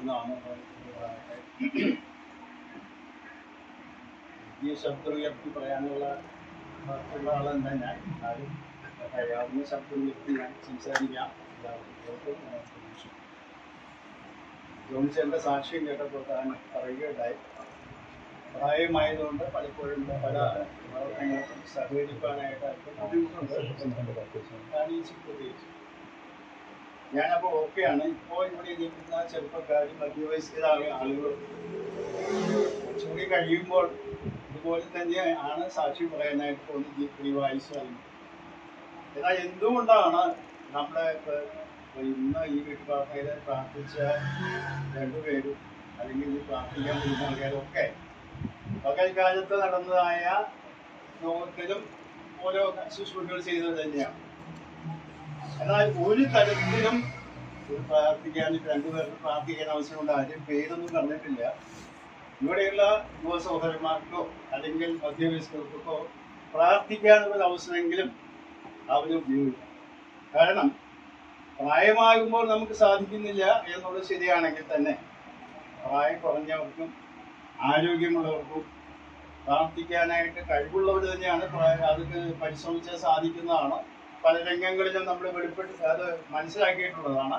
നാമം ഈ ശബ്ദം ഉയർത്തി പറയാനുള്ള ആളെന്താ ഞാൻ ആരും കഴിയാവുന്ന ശബ്ദം ഉയർത്തി ഞാൻ സംസാരിക്കാം. ജോണിച്ചേൻ്റെ സാക്ഷ്യം കേട്ടപ്പോൾ താൻ പറയുകയുണ്ടായി. പ്രായമായതുകൊണ്ട് പലപ്പോഴും പല പ്രവർത്തനങ്ങൾക്കും സഹകരിക്കാനായിട്ട് അല്പം ബുദ്ധിമുട്ടുണ്ട്. പ്രത്യേകിച്ച് ഞാനപ്പോൾ ഓക്കെയാണ്. ഇപ്പോൾ ഇവിടെ ഇരിക്കുന്ന ചെറുപ്പക്കാരും മധ്യവയസ്കരായ ആളുകൾ കുറച്ചുകൂടി കഴിയുമ്പോൾ ഇതുപോലെ തന്നെയാണ് സാക്ഷി പറയാനായിട്ട് തോന്നി പ്രിവായിസ് പറയുന്നത്. എന്നാൽ എന്തുകൊണ്ടാണ് നമ്മളെ ഇന്ന് ഈ വീട്ടുപാർട്ടയിൽ പ്രാർത്ഥിച്ച രണ്ടുപേരും അല്ലെങ്കിൽ ഈ പ്രാർത്ഥിക്കാൻ വരുന്ന ആൾക്കാരൊക്കെ പകൽക്കാലത്ത് നടന്നതായ ലോകത്തിലും ഓരോ ശുശ്രൂഷകൾ ചെയ്തത് തന്നെയാണ്. എന്നാൽ ഒരു തരത്തിലും പ്രാർത്ഥിക്കാൻ രണ്ടുപേർക്ക് പ്രാർത്ഥിക്കാൻ അവസരമുണ്ട്. ആരും പേരൊന്നും പറഞ്ഞിട്ടില്ല. ഇവിടെയുള്ള യുവ സഹോദരന്മാർക്കോ അല്ലെങ്കിൽ മധ്യവയസ്കർക്കോ പ്രാർത്ഥിക്കാനുള്ള അവസരമെങ്കിലും അവർ ഉപയോഗിക്കും. കാരണം പ്രായമാകുമ്പോൾ നമുക്ക് സാധിക്കുന്നില്ല എന്നുള്ളത് ശരിയാണെങ്കിൽ തന്നെ പ്രായം കുറഞ്ഞവർക്കും ആരോഗ്യമുള്ളവർക്കും പ്രാർത്ഥിക്കാനായിട്ട് കഴിവുള്ളവർ തന്നെയാണ്. അതൊക്കെ പരിശ്രമിച്ചാൽ സാധിക്കുന്നതാണ്. പല രംഗങ്ങളിലും നമ്മൾ വെളിപ്പെട്ട് അത് മനസ്സിലാക്കിയിട്ടുള്ളതാണ്.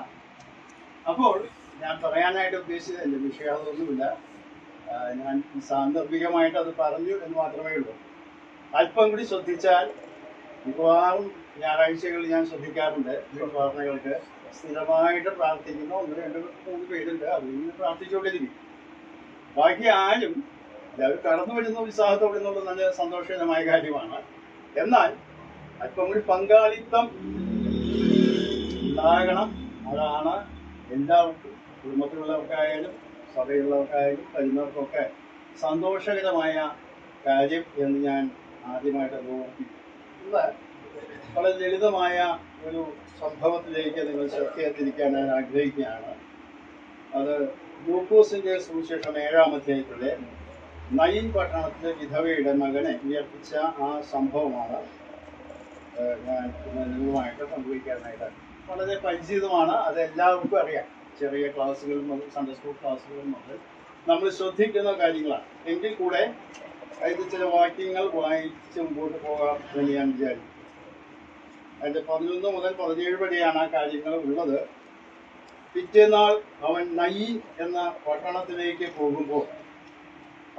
അപ്പോൾ ഞാൻ പറയാനായിട്ട് ഉദ്ദേശിച്ചത് എൻ്റെ വിഷയം അതൊന്നുമില്ല. ഞാൻ സാന്ദർഭികമായിട്ട് അത് പറഞ്ഞു എന്ന് മാത്രമേ ഉള്ളൂ. അല്പം കൂടി ശ്രദ്ധിച്ചാൽ മിക്കവാറും ഞായറാഴ്ചകളിൽ ഞാൻ ശ്രദ്ധിക്കാറുണ്ട്. പ്രാർത്ഥനകൾക്ക് സ്ഥിരമായിട്ട് പ്രാർത്ഥിക്കുന്ന 1, 2, 3 പേരുണ്ട്. അവരിങ്ങനെ പ്രാർത്ഥിച്ചുകൊണ്ടിരിക്കും. ബാക്കി ആരും അവർ കടന്നു വരുന്ന ഉത്സാഹത്തോടെ എന്നുള്ള നല്ല സന്തോഷകരമായ കാര്യമാണ്. എന്നാൽ അല്പം കൂടി പങ്കാളിത്തം ഉണ്ടാകണം. അതാണ് എല്ലാവർക്കും, കുടുംബത്തിലുള്ളവർക്കായാലും സഭയിലുള്ളവർക്കായാലും വരുന്നവർക്കൊക്കെ സന്തോഷകരമായ കാര്യം എന്ന് ഞാൻ ആദ്യമായിട്ട് ഓർമ്മിപ്പിക്കും. വളരെ ലളിതമായ ഒരു സംഭവത്തിലേക്ക് നിങ്ങൾ ശ്രദ്ധയെത്തിരിക്കാൻ ഞാൻ ആഗ്രഹിക്കുകയാണ്. അത് ലൂക്കോസിന്റെ സുവിശേഷം 7-ാം അധ്യായത്തിലെ നയിൻ പട്ടണത്തിലെ വിധവയുടെ മകനെ ഉയർപ്പിച്ച ആ സംഭവമാണ് ഞാൻ ലഘുവായിട്ട് സംഭവിക്കാനായിട്ട്. വളരെ പരിചിതമാണ്, അത് എല്ലാവർക്കും അറിയാം. ചെറിയ ക്ലാസ്സുകൾ മുതൽ സൺഡേ സ്കൂൾ ക്ലാസ്സുകൾ മുതൽ നമ്മൾ ശ്രദ്ധിക്കുന്ന കാര്യങ്ങളാണ്. എങ്കിൽ കൂടെ അതിൻ്റെ ചില വാക്യങ്ങൾ വായിച്ച് മുമ്പോട്ട് പോകാം എന്ന് ഞാൻ വിചാരിക്കും. അതിൻ്റെ 11 മുതൽ 17 വരെയാണ് ആ കാര്യങ്ങൾ ഉള്ളത്. പിറ്റേന്നാൾ അവൻ നയീൻ എന്ന പട്ടണത്തിലേക്ക് പോകുമ്പോൾ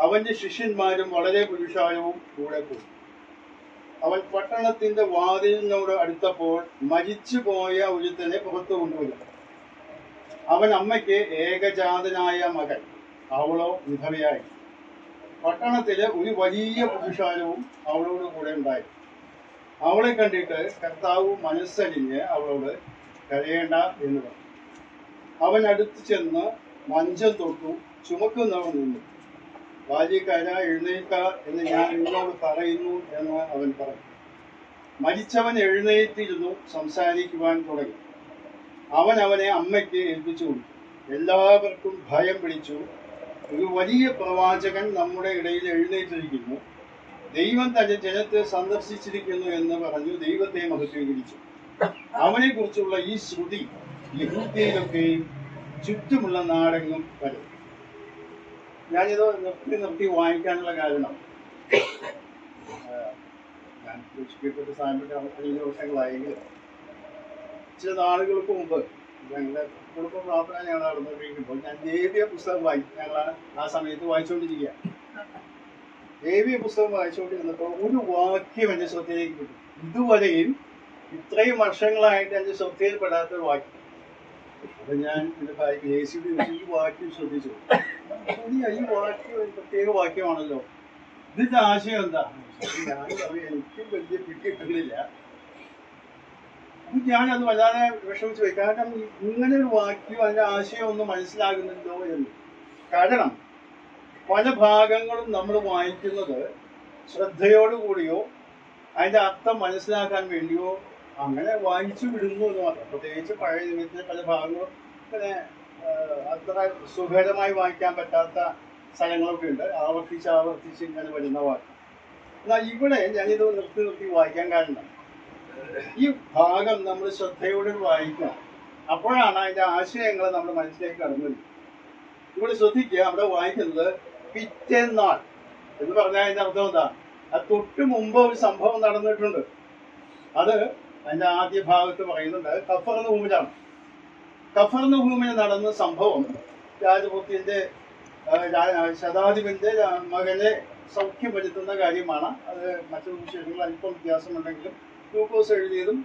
അവൻ്റെ ശിഷ്യന്മാരും വളരെ പുരുഷാരവും കൂടെ പോയി. അവൻ പട്ടണത്തിന്റെ വാതിലിനോട് അടുത്തപ്പോൾ മരിച്ചു പോയ ഒരുത്തനെ പുറത്തു കൊണ്ടുവരും. അവൻ അമ്മയ്ക്ക് ഏകജാതനായ മകൻ, അവളോ വിധവയായി. പട്ടണത്തില് ഒരു വലിയ പുരുഷാരവും അവളോട് കൂടെ ഉണ്ടായി. അവളെ കണ്ടിട്ട് കർത്താവ് മനസ്സലിഞ്ഞ് അവളോട് കരയേണ്ട എന്ന് പറഞ്ഞു. അവൻ അടുത്ത് ചെന്ന് മഞ്ചം തൊട്ടു. ചുമക്കുന്നവൻ നിന്നു. ബാല്യക്കാര എഴുന്നേൽക്ക എന്ന് ഞാൻ നിന്നോട് പറയുന്നു എന്ന് അവൻ പറഞ്ഞു. മരിച്ചവൻ എഴുന്നേറ്റിരുന്നു, സംസാരിക്കുവാൻ തുടങ്ങി. അവൻ അവനെ അമ്മയ്ക്ക് ഏൽപ്പിച്ചു കൊടുത്തു. എല്ലാവർക്കും ഭയം പിടിച്ചു. ഒരു വലിയ പ്രവാചകൻ നമ്മുടെ ഇടയിൽ എഴുന്നേറ്റിരിക്കുന്നു, ദൈവം തന്റെ ജനത്തെ സന്ദർശിച്ചിരിക്കുന്നു എന്ന് പറഞ്ഞു ദൈവത്തെ മഹത്വീകരിച്ചു. അവനെ കുറിച്ചുള്ള ഈ ശ്രുതി യഹൂദ്യയിലൊക്കെയും ചുറ്റുമുള്ള നാടെങ്ങും വരും. ഞാനിത് നിർത്തി വായിക്കാനുള്ള കാരണം, ഞാൻ രക്ഷിക്കപ്പെട്ട സ്ഥാനപ്പെട്ട 15 വർഷങ്ങളായെങ്കിലും ചില നാളുകൾക്ക് മുമ്പ് ഞങ്ങളുടെ കുടുംബ പ്രാർത്ഥന ഞങ്ങൾ നടന്നുകൊണ്ടിരിക്കുമ്പോൾ ഞാൻ ലേവ്യ പുസ്തകം ഞങ്ങൾ ആ സമയത്ത് വായിച്ചുകൊണ്ടിരിക്കുക. ലേവ്യ പുസ്തകം വായിച്ചുകൊണ്ടിരുന്നപ്പോൾ ഒരു വാക്യം എൻ്റെ ശ്രദ്ധയിലേക്ക് കിട്ടും. ഇതുവരെയും ഇത്രയും വർഷങ്ങളായിട്ട് എൻ്റെ ശ്രദ്ധയിൽപ്പെടാത്തൊരു വാക്യം. അപ്പൊ ഞാൻ എൻ്റെ ഭാര്യയ്ക്ക് ഈ വാക്യം ശ്രദ്ധിച്ചു. ഈ വാക്യം ഒരു പ്രത്യേക വാക്യമാണല്ലോ, ഇതിന്റെ ആശയം എന്താ? ഞാൻ പറയും എനിക്കും വലിയ പിടികിട്ടുന്നില്ല. ഞാനത് വല്ലാതെ വിഷമിച്ചു പോയി. കാരണം ഇങ്ങനെ ഒരു വാക്യം അതിന്റെ ആശയം ഒന്നും മനസ്സിലാകുന്നില്ലോ എന്ന്. കാരണം പല ഭാഗങ്ങളും നമ്മൾ വായിക്കുന്നത് ശ്രദ്ധയോടുകൂടിയോ അതിന്റെ അർത്ഥം മനസ്സിലാക്കാൻ വേണ്ടിയോ അങ്ങനെ വായിച്ചു വിടുന്നു എന്ന് മാത്രം. പ്രത്യേകിച്ച് പഴയ നിയമത്തിലെ പല ഭാഗങ്ങളും പിന്നെ അത്ര സുഖകരമായി വായിക്കാൻ പറ്റാത്ത സ്ഥലങ്ങളൊക്കെ ഉണ്ട്. ആവർത്തിച്ച് ഇങ്ങനെ വരുന്ന വാക്ക്. എന്നാൽ ഇവിടെ ഞാനിത് നിർത്തി വായിക്കാൻ കാരണം ഈ ഭാഗം നമ്മൾ ശ്രദ്ധയോടെ വായിക്കണം. അപ്പോഴാണ് അതിന്റെ ആശയങ്ങൾ നമ്മുടെ മനസ്സിലേക്ക് കടന്നു വരുന്നത്. ഇവിടെ ശ്രദ്ധിക്കുക, അവിടെ വായിക്കുന്നത് പിറ്റേന്നാൾ എന്ന് പറഞ്ഞാൽ അതിന്റെ അർത്ഥം എന്താ? അത് തൊട്ട് മുമ്പ് ഒരു സംഭവം നടന്നിട്ടുണ്ട്. അത് അതിന്റെ ആദ്യ ഭാഗത്ത് പറയുന്നുണ്ട് കഫർനഹൂമിലാണ്. കഫർനഹൂമിൽ നടന്ന സംഭവം രാജപുത്രന്റെ ശതാധിപന്റെ മകനെ സൗഖ്യപ്പെടുത്തുന്ന കാര്യമാണ്. അത് മറ്റു വിഷയങ്ങൾ അല്പം വ്യത്യാസമുണ്ടെങ്കിലും ലൂക്കോസ് എഴുതിയതും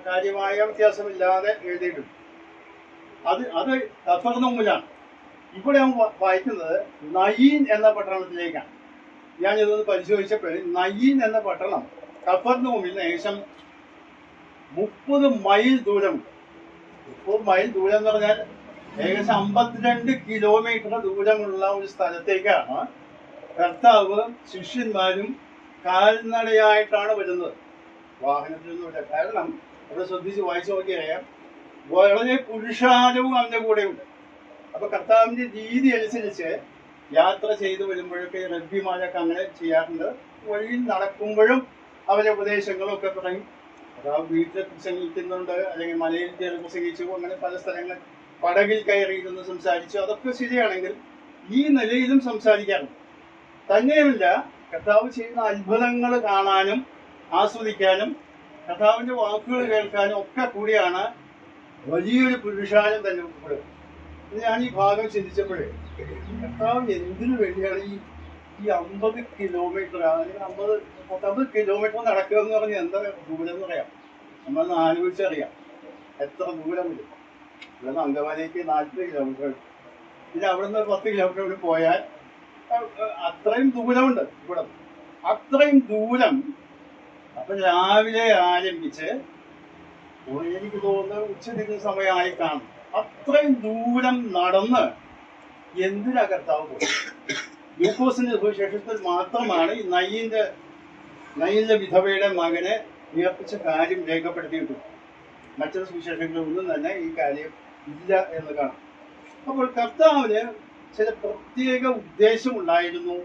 കാര്യമായ വ്യത്യാസമില്ലാതെ എഴുതിയിട്ടുണ്ട്. അത് കഫർനഹൂമിലാണ്. ഇവിടെ വായിക്കുന്നത് നയീൻ എന്ന പട്ടണത്തിലേക്കാണ്. ഞാൻ ഇതൊന്ന് പരിശോധിച്ചപ്പോൾ നയീൻ എന്ന പട്ടണം കഫർനഹൂമിൽ ഏകദേശം 30 മൈൽ ദൂരമുണ്ട്. 30 മൈൽ ദൂരം എന്ന് പറഞ്ഞാൽ ഏകദേശം 52 കിലോമീറ്റർ ദൂരമുള്ള ഒരു സ്ഥലത്തേക്കാണ് കർത്താവ് ശിഷ്യന്മാരും കാൽനടയായിട്ടാണ് വരുന്നത്, വാഹനത്തിലൊന്നുമില്ല. കാരണം അവിടെ ശ്രദ്ധിച്ച് വായിച്ചു നോക്കിയറിയാം, വളരെ പുരുഷാരവും അവന്റെ കൂടെയുണ്ട്. അപ്പൊ കർത്താവിന്റെ രീതി അനുസരിച്ച് യാത്ര ചെയ്തു വരുമ്പോഴൊക്കെ റബ്ബിമാരൊക്കെ അങ്ങനെ ചെയ്യാറുണ്ട്. വഴിയിൽ നടക്കുമ്പോഴും അവരെ ഉപദേശങ്ങളൊക്കെ പറയും. കർത്താവ് വീട്ടിൽ പ്രസംഗിക്കുന്നുണ്ട്, അല്ലെങ്കിൽ മലയിൽ കയറി പ്രസംഗിച്ചു, അങ്ങനെ പല സ്ഥലങ്ങൾ പടകിൽ കയറിയിരുന്ന് സംസാരിച്ചു. അതൊക്കെ ശരിയാണെങ്കിൽ ഈ നിലയിലും സംസാരിക്കാറുണ്ട്. തന്നെയുമില്ല, കർത്താവ് ചെയ്യുന്ന അത്ഭുതങ്ങൾ കാണാനും ആസ്വദിക്കാനും കർത്താവിന്റെ വാക്കുകൾ കേൾക്കാനും ഒക്കെ കൂടിയാണ് വലിയൊരു പുരുഷാരം തന്നെ കൂടെ. ഞാൻ ഈ ഭാഗം ചിന്തിച്ചപ്പോഴേ കർത്താവ് എന്തിനു വേണ്ടിയാണ് ഈ 50 കിലോമീറ്റർ അല്ലെങ്കിൽ 50 കിലോമീറ്റർ നടക്കുക എന്ന് പറഞ്ഞാൽ എന്താ ദൂരം എന്ന് പറയാം? നമ്മളൊന്ന് ആലോചിച്ചറിയാം എത്ര ദൂരം വരും. ഇവിടെ അങ്കമാലിക്ക് 40 കിലോമീറ്റർ, പിന്നെ അവിടെ നിന്ന് 10 കിലോമീറ്റർ കൂടി പോയാൽ അത്രയും ദൂരമുണ്ട്. ഇവിടെ അത്രയും ദൂരം. അപ്പൊ രാവിലെ ആരംഭിച്ച് എനിക്ക് തോന്നുന്നത് ഉച്ചതിരിഞ്ഞ സമയമായി കാണും. അത്രയും ദൂരം നടന്ന് എന്തിനാ കർത്താവ് പോയി? ലൂക്കോസിന്റെ സുവിശേഷത്തിൽ മാത്രമാണ് ഈ നയീന്റെ വിധവയുടെ മകനെ ഉയർപ്പിച്ച കാര്യം രേഖപ്പെടുത്തിയിട്ടുണ്ട്. മറ്റൊരു സുവിശേഷങ്ങളിലൊന്നും തന്നെ ഈ കാര്യം ഇല്ല എന്ന് കാണാം. അപ്പോൾ കർത്താവിന് ചില പ്രത്യേക ഉദ്ദേശം ഉണ്ടായിരുന്നു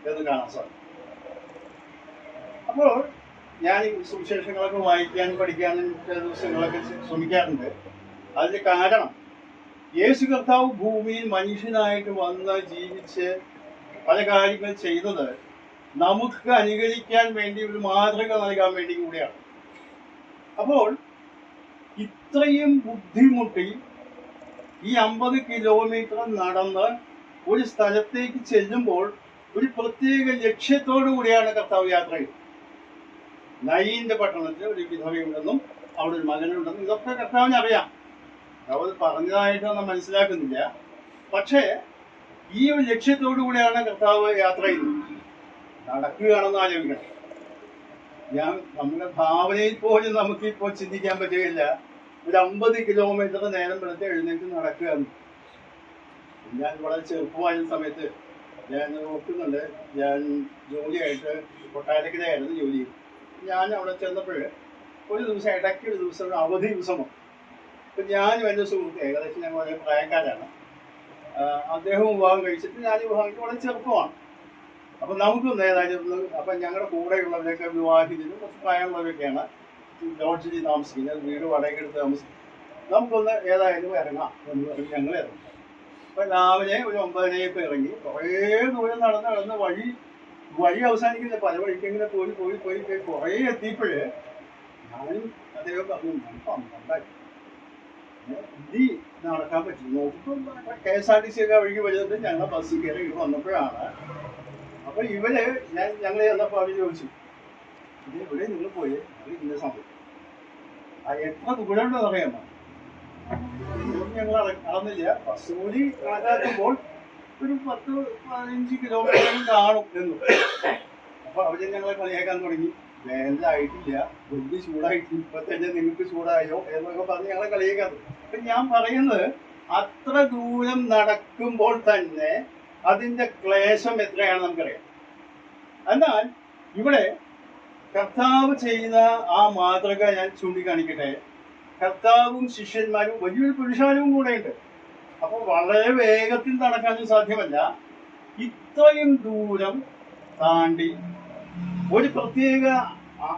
എന്ന് കാണാൻ സാധിക്കും. അപ്പോൾ ഞാൻ ഈ സുവിശേഷങ്ങളൊക്കെ വായിക്കാനും പഠിക്കാനും ചില ദിവസങ്ങളൊക്കെ ശ്രമിക്കാറുണ്ട്. അതിന് കാരണം യേശു കർത്താവ് ഭൂമിയിൽ മനുഷ്യനായിട്ട് വന്ന് ജീവിച്ച് പല കാര്യങ്ങൾ ചെയ്തത് നമുക്ക് അനുകരിക്കാൻ വേണ്ടി ഒരു മാതൃക നൽകാൻ വേണ്ടി കൂടിയാണ്. അപ്പോൾ ഇത്രയും ബുദ്ധിമുട്ടി ഈ 50 കിലോമീറ്റർ നടന്ന് ഒരു സ്ഥലത്തേക്ക് ചെല്ലുമ്പോൾ ഒരു പ്രത്യേക ലക്ഷ്യത്തോടു കൂടിയാണ് കർത്താവ് യാത്ര ചെയ്തത്. നയീന്റെ പട്ടണത്തിൽ ഒരു വിധവയുണ്ടെന്നും അവിടെ ഒരു മകനുണ്ടെന്നും ഇതൊക്കെ കർത്താവിന് അറിയാം. അവർ പറഞ്ഞതായിട്ടൊന്നും മനസ്സിലാക്കുന്നില്ല. പക്ഷേ ഈ ഒരു ലക്ഷ്യത്തോടു കൂടിയാണ് കർത്താവ് യാത്ര ചെയ്യുന്നത്. നടക്കുകയാണെന്ന് ആലോചിക്കണം. നമ്മുടെ ഭാവനയിൽ പോലും നമുക്കിപ്പോൾ ചിന്തിക്കാൻ പറ്റുകയില്ല ഒരു 50 കിലോമീറ്റർ നേരം വെളുത്ത് എഴുന്നേറ്റ് നടക്കുകയാണ്. ഞാൻ വളരെ ചെറുപ്പമായിരുന്ന സമയത്ത് ഞാൻ ഓർക്കുന്നുണ്ട്, ഞാൻ ജോലിയായിട്ട് കൊട്ടാരക്കരയായിരുന്നു ജോലി. ഞാൻ അവിടെ ചെന്നപ്പോൾ ഒരു ദിവസം ഇടയ്ക്ക് ഒരു ദിവസം അവധി ദിവസമാണ്. അപ്പം ഞാനും എൻ്റെ സുഹൃത്ത് ഏകദേശം ഞങ്ങൾ വളരെ പ്രായക്കാരാണ്. അദ്ദേഹവും വിവാഹം കഴിച്ചിട്ട് ഞാൻ വിവാഹം കഴിച്ച് വളരെ ചെറുപ്പമാണ്. അപ്പം നമുക്കൊന്ന് ഏതായാലും അപ്പം ഞങ്ങളുടെ കൂടെയുള്ളവരൊക്കെ വിവാഹിതരും കുറച്ച് പ്രായമുള്ളവരൊക്കെയാണ് ലോഡ്ജിൽ താമസിക്കുന്നത്, വീട് വാടകയ്ക്കെടുത്ത് താമസിക്കുന്നത്. നമുക്കൊന്ന് ഏതായാലും ഇറങ്ങാം എന്ന് പറഞ്ഞ് ഞങ്ങൾ ഇറങ്ങി. അപ്പം രാവിലെ ഒരു 9:30 ഇറങ്ങി കുറേ ദൂരം നടന്ന് വഴി അവസാനിക്കുന്നില്ല. പല വഴിക്കെങ്കിലും പോയി കുറേ എത്തിയപ്പോഴേ ഞാനും അദ്ദേഹം പറഞ്ഞു, പന്ത്രണ്ടായി ഇനി നടക്കാൻ പറ്റും. നോക്കുമ്പോൾ KSRTC ഒക്കെ വഴിക്ക് വരുന്നുണ്ട്. ഞങ്ങൾ ബസ്സിൽ കയറി ഇവിടെ വന്നപ്പോഴാണ്. അപ്പൊ ഞങ്ങൾ ചെന്നപ്പോൾ അവർ ചോദിച്ചു, ഇത് ഇവിടെ നിങ്ങൾ പോയി അത് ഇന്ന സമയം എത്ര ദൂരം ഉണ്ടെന്ന് അറിയാമോ? ഞങ്ങൾ അളന്നില്ല. ബസ് കൂലി കണക്കാക്കുമ്പോൾ ഒരു 10-15 കിലോമീറ്റർ കാണും എന്ന്. അപ്പൊ അവര് ഞങ്ങളെ കളിയാക്കാൻ തുടങ്ങി. വേനലായിട്ടില്ല, വലിയ ചൂടായിട്ടില്ല, ഇപ്പൊ തന്നെ നിങ്ങൾക്ക് ചൂടായോ എന്നൊക്കെ പറഞ്ഞ് ഞങ്ങളെ കളിയാക്കാൻ തുടങ്ങി. അപ്പൊ ഞാൻ പറയുന്നത് അത്ര ദൂരം നടക്കുമ്പോൾ തന്നെ അതിന്റെ ക്ലേശം എത്രയാണെന്ന് നമുക്കറിയാം. എന്നാൽ ഇവിടെ കർത്താവ് ചെയ്ത ആ മാതൃക ഞാൻ ചൂണ്ടിക്കാണിക്കട്ടെ. കർത്താവും ശിഷ്യന്മാരും വലിയൊരു പുരുഷാരവും കൂടെയുണ്ട്. അപ്പോൾ വളരെ വേഗത്തിൽ നടക്കാനും സാധ്യമല്ല. ഇത്രയും ദൂരം താണ്ടി ഒരു പ്രത്യേക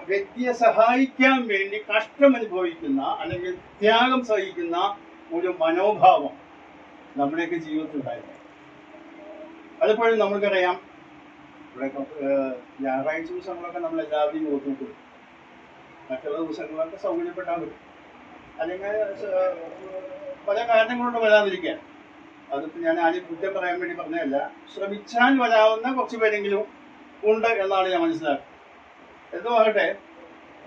വ്യക്തിയെ സഹായിക്കാൻ വേണ്ടി കഷ്ടമനുഭവിക്കുന്ന അല്ലെങ്കിൽ ത്യാഗം സഹിക്കുന്ന ഒരു മനോഭാവം നമ്മുടെയൊക്കെ ജീവിതത്തിൽ ഉണ്ടായിരുന്നു. പലപ്പോഴും നമുക്കറിയാം, ഇവിടെ ഞായറാഴ്ച ദിവസങ്ങളൊക്കെ നമ്മൾ എല്ലാവരെയും ഓർമ്മിക്കും. മറ്റുള്ള ദിവസങ്ങളൊക്കെ സൗകര്യപ്പെട്ടാൽ വരും, അല്ലെങ്കിൽ പല കാരണങ്ങളുണ്ട് വരാതിരിക്കാൻ. അതിപ്പോൾ ഞാൻ ആരും കുറ്റം പറയാൻ വേണ്ടി പറഞ്ഞതല്ല. ശ്രമിച്ചാൽ വരാവുന്ന കുറച്ച് പേരെങ്കിലും ഉണ്ട് എന്നാണ് ഞാൻ മനസ്സിലാക്കുന്നത്. എന്തുമാകട്ടെ,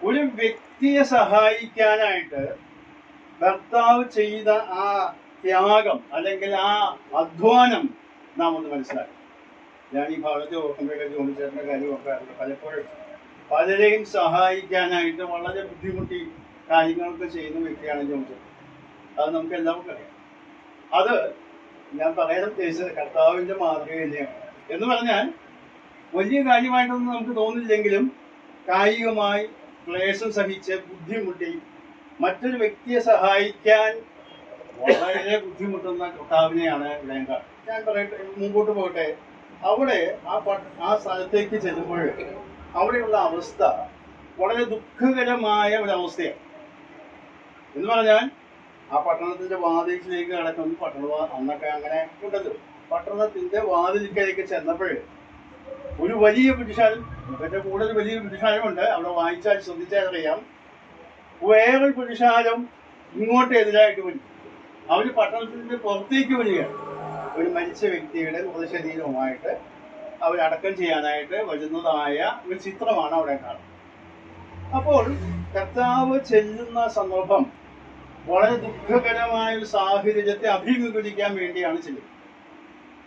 ഒരു വ്യക്തിയെ സഹായിക്കാനായിട്ട് ഭർത്താവ് ചെയ്ത ആ ത്യാഗം അല്ലെങ്കിൽ ആ അധ്വാനം നാം ഒന്ന് മനസ്സിലാക്കി. ഞാൻ ഈ ഭാഗത്ത് ഓർക്കുമ്പോഴൊക്കെ ജോലിച്ചേട്ടൻ്റെ കാര്യം ഓർക്കാറുണ്ട്. പലപ്പോഴും പലരെയും സഹായിക്കാനായിട്ട് വളരെ ബുദ്ധിമുട്ടി കാര്യങ്ങളൊക്കെ ചെയ്യുന്ന വ്യക്തിയാണ് ജോലിച്ചേട്ടൻ. അത് നമുക്ക് എല്ലാവർക്കും അറിയാം. അത് ഞാൻ പറയാൻ ഉദ്ദേശിച്ചത് കർത്താവിൻ്റെ മാതൃക തന്നെയാണ്. എന്ന് പറഞ്ഞാൽ വലിയ കാര്യമായിട്ടൊന്നും നമുക്ക് തോന്നില്ലെങ്കിലും കായികമായി ക്ലേശം സഹിച്ച് ബുദ്ധിമുട്ടി മറ്റൊരു വ്യക്തിയെ സഹായിക്കാൻ വളരെ ബുദ്ധിമുട്ടുന്ന കർത്താവിനെയാണ് ഇവിടെ ഞാൻ പറയട്ടെ. മുമ്പോട്ട് പോകട്ടെ. അവിടെ ആ സ്ഥലത്തേക്ക് ചെല്ലുമ്പോൾ അവിടെയുള്ള അവസ്ഥ വളരെ ദുഃഖകരമായ ഒരവസ്ഥയാണ്. എന്ന് പറഞ്ഞാൽ ആ പട്ടണത്തിന്റെ വാതിലിലേക്ക് കടക്കുന്നു. അന്നൊക്കെ അങ്ങനെ ഉണ്ടല്ലോ. പട്ടണത്തിന്റെ വാതിലിലേക്ക് ചെന്നപ്പോൾ ഒരു വലിയ പുരുഷാരം, ഇവരുടെ കൂടെ ഒരു വലിയ പുരുഷാരമുണ്ട്. അവിടെ വായിച്ചാൽ ശ്രദ്ധിച്ചാൽ അറിയാം. വേറൊരു പുരുഷാരം ഇങ്ങോട്ട് എതിരായിട്ട് വരും. അവര് പട്ടണത്തിന്റെ പുറത്തേക്ക് വരികയാണ്. ഒരു മരിച്ച വ്യക്തിയുടെ മൃതശരീരവുമായിട്ട് അവരടക്കം ചെയ്യാനായിട്ട് വരുന്നതായ ഒരു ചിത്രമാണ് അവിടെ കാണുന്നത്. അപ്പോൾ കർത്താവ് ചെല്ലുന്ന സന്ദർഭം വളരെ ദുഃഖകരമായ ഒരു സാഹചര്യത്തെ അഭിമുഖീകരിക്കാൻ വേണ്ടിയാണ് ചെല്ലുന്നത്.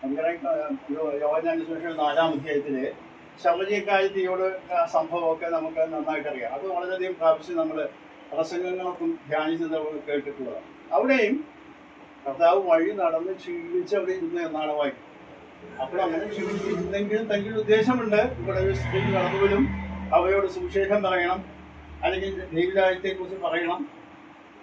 നമുക്കറിയാം, യോഹന്നാൻ സുവിശേഷം 4-ാം അധ്യായത്തില് ശമരിയക്കാരത്തിയോട് സംഭവമൊക്കെ നമുക്ക് നന്നായിട്ടറിയാം. അത് വളരെയധികം പ്രാവശ്യം നമ്മൾ പ്രസംഗങ്ങളൊക്കെ ധ്യാനിച്ചത് കേട്ടിട്ടുള്ളതാണ്. അവിടെയും കർത്താവ് വഴി നടന്ന് ക്ഷീണിച്ച് അവിടെ ഇരുന്ന് എന്നാണ് വായിക്കുന്നത്. അപ്പോൾ അങ്ങനെ ക്ഷീണിച്ചിരുന്നെങ്കിലും തനിക്കൊരു ഉദ്ദേശമുണ്ട്. ഇവിടെ ഒരു സ്ത്രീ കടന്നുവരും, അവയോട് സുവിശേഷം പറയണം, അല്ലെങ്കിൽ ദൈവരാജ്യത്തെക്കുറിച്ച് പറയണം.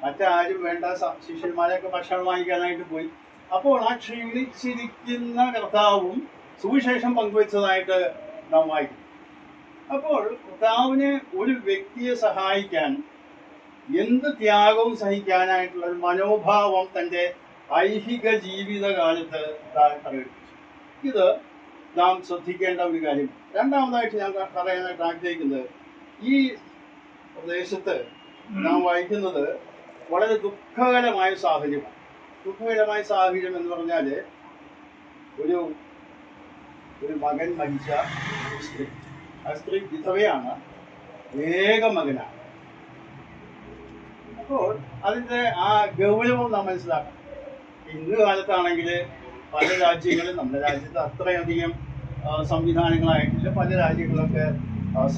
മറ്റാരും വേണ്ട, ശിഷ്യന്മാരെയൊക്കെ ഭക്ഷണം വാങ്ങിക്കാനായിട്ട് പോയി. അപ്പോൾ ആ ക്ഷീണിച്ചിരിക്കുന്ന കർത്താവും സുവിശേഷം പങ്കുവെച്ചതായിട്ട് നാം വായിക്കും. അപ്പോൾ കർത്താവിനെ ഒരു വ്യക്തിയെ സഹായിക്കാൻ എന്ത് ത്യാഗവും സഹിക്കാനായിട്ടുള്ള ഒരു മനോഭാവം തൻ്റെ ഐഹിക ജീവിതകാലത്ത് പ്രകടിപ്പിച്ചു. ഇത് നാം ശ്രദ്ധിക്കേണ്ട ഒരു കാര്യം. രണ്ടാമതായിട്ട് ഞാൻ പറയാനായിട്ട് ആഗ്രഹിക്കുന്നത്, ഈ പ്രദേശത്ത് നാം വായിക്കുന്നത് വളരെ ദുഃഖകരമായ സാഹചര്യമാണ്. ദുഃഖകരമായ സാഹചര്യം എന്ന് പറഞ്ഞാൽ ഒരു മകൻ മരിച്ച സ്ത്രീ, ആ സ്ത്രീ വിധവയാണ്, ഏക മകനാണ്. അപ്പോൾ അതിൻ്റെ ആ ഗൗരവം നാം മനസ്സിലാക്കണം. ഇന്ന് കാലത്താണെങ്കിൽ പല രാജ്യങ്ങളും, നമ്മുടെ രാജ്യത്ത് അത്രയധികം സംവിധാനങ്ങളായിട്ടില്ല. പല രാജ്യങ്ങളൊക്കെ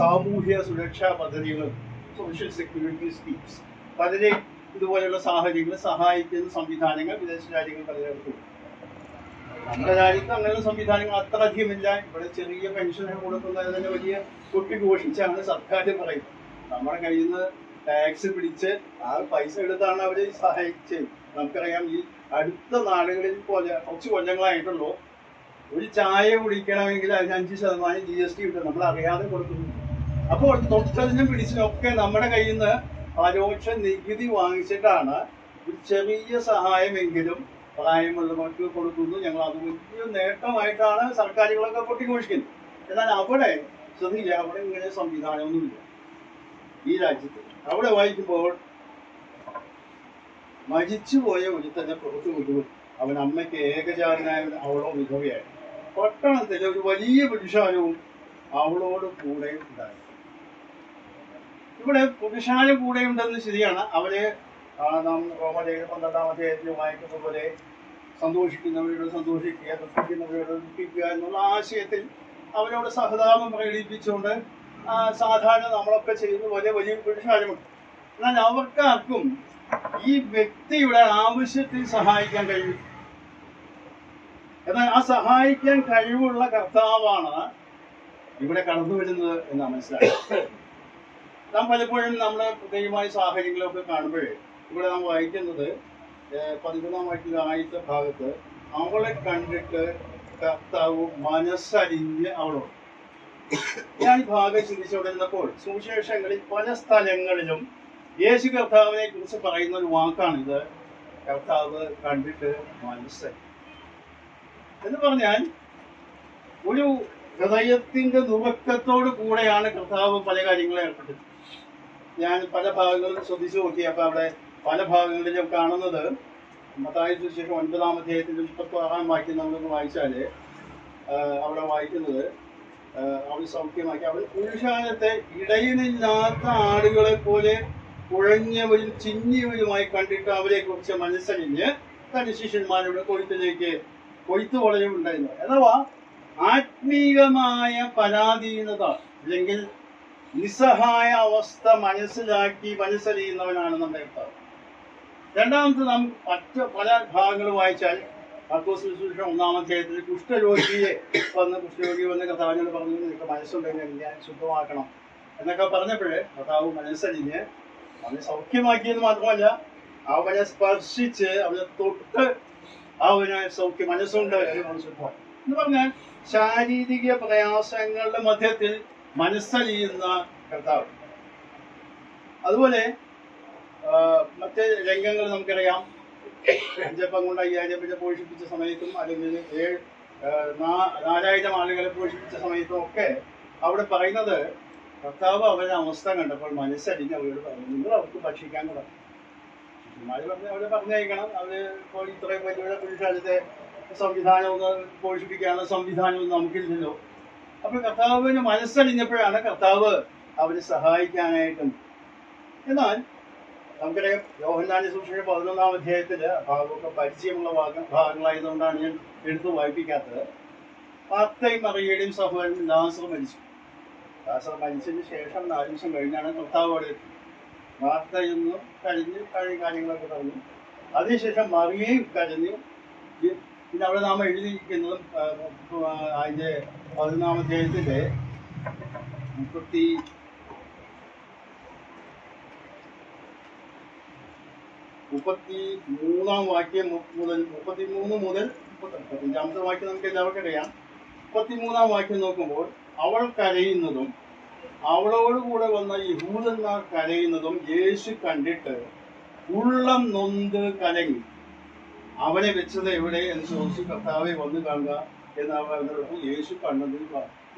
സാമൂഹ്യ സുരക്ഷാ പദ്ധതികളും സോഷ്യൽ സെക്യൂരിറ്റി സ്കീംസ്, പലരെയും ഇതുപോലെയുള്ള സാഹചര്യങ്ങൾ സഹായിക്കുന്ന സംവിധാനങ്ങൾ വിദേശ രാജ്യങ്ങൾ പലയിടത്തും. നമ്മുടെ രാജ്യത്ത് അങ്ങനെയുള്ള സംവിധാനങ്ങൾ അത്ര അധികമില്ല. ഇവിടെ ചെറിയ പെൻഷൻ കൊടുക്കുന്നത് തന്നെ വലിയ കൊട്ടിഘോഷിച്ചാണ് സർക്കാർ പറയുന്നത്. നമ്മുടെ കയ്യിൽ നിന്ന് ടാക്സ് പിടിച്ച് ആ പൈസ എടുത്താണ് അവർ സഹായിച്ചത്. നമുക്കറിയാം, ഈ അടുത്ത നാടുകളിൽ കുറച്ച് കൊല്ലങ്ങളായിട്ടുള്ളൂ, ഒരു ചായ കുടിക്കണമെങ്കിൽ അതിന് 5% GST കിട്ടും, നമ്മൾ അറിയാതെ കൊടുക്കുന്നു. അപ്പോൾ തൊട്ടതിനും പിടിച്ചതിനൊക്കെ നമ്മുടെ കയ്യിൽ നിന്ന് പരോക്ഷ നികുതി വാങ്ങിച്ചിട്ടാണ് ഒരു ചെറിയ സഹായമെങ്കിലും പ്രായമുള്ളവർക്ക് കൊടുക്കുന്നു. ഞങ്ങൾ അത് വലിയ നേട്ടമായിട്ടാണ് സർക്കാരുകളൊക്കെ കൊട്ടിഘോഷിക്കുന്നത്. എന്നാൽ അവിടെ ശ്രദ്ധിക്കുക, അവിടെ ഇങ്ങനെ സംവിധാനമൊന്നുമില്ല ഈ രാജ്യത്ത്. അവിടെ വായിക്കുമ്പോൾ മരിച്ചുപോയ ഒരുത്തന്നെ പുറത്തു കൊണ്ടുപോയി. അവൻ അമ്മയ്ക്ക് ഏകജാതനായ അവളോ വിധവയായി. പട്ടണത്തിലെ ഒരു വലിയ പുരുഷാരവും അവളോട് കൂടെ ഉണ്ടായി. ഇവിടെ പുരുഷാരം കൂടെ ഉണ്ടെന്ന് ശരിയാണ്. അവരെ നാം റോമലേഖനം 12-ാം അധ്യായത്തിൽ വായിക്കുന്ന പോലെ സന്തോഷിക്കുന്നവരോട് സന്തോഷിക്കുക, ദുഃഖിക്കുന്നവരോട് ദുഃഖിക്കുക എന്നുള്ള ആശയത്തിൽ അവരോട് സഹതാപം പ്രകടിപ്പിച്ചുകൊണ്ട് സാധാരണ നമ്മളൊക്കെ ചെയ്യുന്ന പോലെ വലിയ പുരുഷാരമുണ്ട്. എന്നാൽ അവർക്കാർക്കും ഈ വ്യക്തിയുടെ ആവശ്യത്തിൽ സഹായിക്കാൻ കഴിയും. എന്നാൽ ആ സഹായിക്കാൻ കഴിവുള്ള കർത്താവാണ് ഇവിടെ കടന്നു വരുന്നത് എന്ന് മനസ്സിലാക്കുക. നാം പലപ്പോഴും നമ്മുടെ പ്രത്യേകമായ സാഹചര്യങ്ങളൊക്കെ കാണുമ്പോൾ ഇവിടെ നാം വായിക്കുന്നത് 11-ാം വാക്യത്തിലെ ആദ്യത്തെ ഭാഗത്ത്, അവളെ കണ്ടിട്ട് കർത്താവ് മനസ്സരിഞ്ഞ് അവളോട്. ഞാൻ ഈ ഭാഗം ചിന്തിച്ചുകൊണ്ടിരുന്നപ്പോൾ സുവിശേഷങ്ങളിൽ പല സ്ഥലങ്ങളിലും യേശു കർത്താവിനെ കുറിച്ച് പറയുന്ന ഒരു വാക്കാണിത്, കർത്താവ് കണ്ടിട്ട് മനസ്സരിഞ്ഞു. എന്ന് പറഞ്ഞാൽ ഒരു ഹൃദയത്തിന്റെ നുറുക്കത്തോട് കൂടെയാണ് കർത്താവ് പല കാര്യങ്ങളും ഏർപ്പെട്ടത്. ഞാൻ പല ഭാഗങ്ങളും ശ്രദ്ധിച്ചു നോക്കി. അപ്പൊ അവിടെ പല ഭാഗങ്ങളിലും കാണുന്നത് മത്തായി സുവിശേഷം 9-ാം അധ്യായത്തിന്റെ 36-ാം വാക്യം നമ്മളൊന്ന് വായിച്ചാല് അവിടെ വായിക്കുന്നത് അവൻ സൗഖ്യമാക്കി. അവൻ പുരുഷാരത്തെ ഇടയിലില്ലാത്ത ആടുകളെ പോലെ കുഴഞ്ഞവരും ചിന്നിയവരുമായി കണ്ടിട്ട് അവരെ കുറിച്ച് മനസ്സറിഞ്ഞ് തന്റെ ശിഷ്യന്മാരുടെ കൊയ്ത്ത് വളരുണ്ടായിരുന്നു. അഥവാ ആത്മീകമായ പരാധീനത അല്ലെങ്കിൽ നിസ്സഹായ അവസ്ഥ മനസ്സറിയുന്നവനാണ് നമ്മുടെ കർത്താവ്. രണ്ടാമത് നാം മറ്റ് പല ഭാഗങ്ങൾ വായിച്ചാൽ മാർക്കോസ് സുവിശേഷം 1-ാം അധ്യായത്തിൽ കുഷ്ഠരോഗി വന്ന് കർത്താവിനോട് പറഞ്ഞു, നിനക്ക് മനസ്സുണ്ടെങ്കിൽ ഞാൻ ശുദ്ധമാക്കണം എന്നൊക്കെ പറഞ്ഞപ്പോഴേ കർത്താവ് മനസ്സറിഞ്ഞ് അവനെ സൗഖ്യമാക്കിയെന്ന് മാത്രമല്ല അവനെ സ്പർശിച്ച് അവനെ തൊട്ട് അവന് മനസ്സുണ്ട് എന്ന് പറഞ്ഞാൽ ശാരീരിക പ്രയാസങ്ങളുടെ മധ്യത്തിൽ മനസ്സറിയുന്ന കർത്താവ്. അതുപോലെ മറ്റ് രംഗങ്ങൾ നമുക്കറിയാം. 5 അപ്പം കൊണ്ട് 5000 പേരെ പോഷിപ്പിച്ച സമയത്തും അല്ലെങ്കിൽ 4000 ആളുകളെ പോഷിപ്പിച്ച സമയത്തും ഒക്കെ അവിടെ പറയുന്നത് കർത്താവ് അവരുടെ അവസ്ഥ കണ്ടപ്പോൾ മനസ്സറിഞ്ഞ് അവരോട് പറഞ്ഞു, നിങ്ങൾ അവർക്ക് ഭക്ഷിക്കാൻ തുടങ്ങും. ശിഷ്യന്മാർ അവരെ പറഞ്ഞയക്കണം. അവര് ഇപ്പോൾ ഇത്രയും വലിയ പുരുഷാരത്തെ സംവിധാനമൊന്നും പോഷിപ്പിക്കാനുള്ള സംവിധാനമൊന്നും നമുക്കില്ലല്ലോ. അപ്പൊ കർത്താവിന് മനസ്സറിഞ്ഞപ്പോഴാണ് കർത്താവ് അവരെ സഹായിക്കാനായിട്ടും. എന്നാൽ നമുക്കറിയാം യോഹന്നാന്റെ സുവിശേഷം 11-ാം അധ്യായത്തില് ഭാഗമൊക്കെ പരിചയമുള്ള ഭാഗങ്ങളായതുകൊണ്ടാണ് ഞാൻ എടുത്തു വായിപ്പിക്കാത്തത്. മാർത്തയും മറിയയുടെയും സഹോദരൻ ലാസർ മരിച്ചു. ലാസർ മരിച്ചതിന് ശേഷം 4 ദിവസം കഴിഞ്ഞാണ് കർത്താവ് അവിടെ എത്തി. മാർത്തയൊന്ന് കഴിഞ്ഞ് കാര്യങ്ങളൊക്കെ പറഞ്ഞു. അതിനുശേഷം മറിയയും കരഞ്ഞു. പിന്നെ അവിടെ നാം എഴുതിയിരിക്കുന്നതും അതിന്റെ 11-ാം അധ്യായത്തിന്റെ 33-ാം വാക്യം മുതൽ 33 മുതൽ 35-ാമത്തെ വാക്യം നമുക്ക് എല്ലാവർക്കും അറിയാം. 33-ാം വാക്യം നോക്കുമ്പോൾ അവൾ കരയുന്നതും അവളോടുകൂടെ വന്ന യഹൂദന്മാർ കരയുന്നതും യേശു കണ്ടിട്ട് ഉള്ളം നൊന്ത് കലങ്ങി. അവനെ വെച്ചത് എവിടെ എന്ന് ചോദിച്ചു. കർത്താവെ വന്ന് കാണുക എന്നവർക്ക് യേശു കണ്ടതിൽ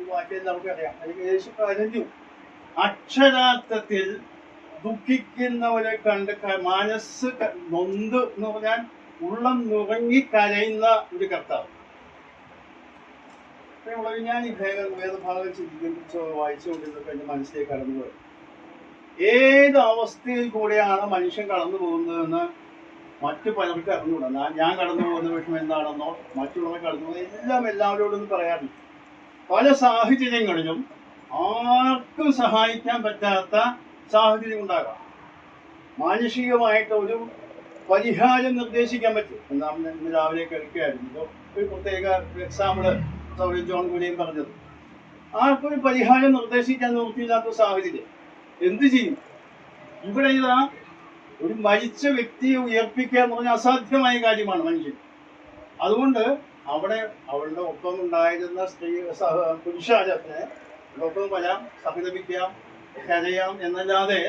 ഈ വാക്യം നമുക്കറിയാം. അല്ലെങ്കിൽ യേശു കരഞ്ഞു. അക്ഷരാർത്ഥത്തിൽ ദുഃഖിക്കുന്നവരെ കണ്ട് മനസ്സ് നൊന്ത് എന്ന് പറഞ്ഞാൽ ഉള്ളം നുറങ്ങി കരയുന്ന ഒരു കർത്താവ്. ഞാൻ ഈ വേദഭാഗം ചിന്തിച്ച് വായിച്ചുകൊണ്ടിരുന്നപ്പോൾ എന്റെ മനസ്സിലേക്ക് കടന്നുപോയി. ഏത് അവസ്ഥയിൽ കൂടെയാണ് മനുഷ്യൻ കടന്നു പോകുന്നതെന്ന് മറ്റു പലർക്കും അറിഞ്ഞുകൂടാ. ഞാൻ കടന്നു പോകുന്ന വിഷയം എന്താണെന്നോ മറ്റുള്ളവർ കടന്നു പോകുന്ന എല്ലാവരോടൊന്നും പറയാറില്ല. പല സാഹചര്യങ്ങളിലും ആർക്കും സഹായിക്കാൻ പറ്റാത്ത സാഹചര്യം ഉണ്ടാകാം. മാനുഷികമായിട്ട് ഒരു പരിഹാരം നിർദ്ദേശിക്കാൻ പറ്റും. നാം ഇന്ന് രാവിലെ കേൾക്കുകയായിരുന്നു ഒരു പ്രത്യേക എക്സാമ്പിള് ജോൺ കുര്യൻ പറഞ്ഞത്. ആർക്കൊരു പരിഹാരം നിർദ്ദേശിക്കാൻ നോക്കിയില്ലാത്ത സാഹചര്യം എന്ത് ചെയ്യും? ഇവിടെ ഇതാ ഒരു മരിച്ച വ്യക്തിയെ ഉയർപ്പിക്കുക എന്ന് പറഞ്ഞാൽ അസാധ്യമായ കാര്യമാണ് മനുഷ്യൻ. അതുകൊണ്ട് അവിടെ അവളുടെ ഒപ്പം ഉണ്ടായിരുന്ന പുരുഷാരത്തിന് ഒപ്പം വരാം, സഹതപിക്കാം, കരയാം എന്നല്ലാതെ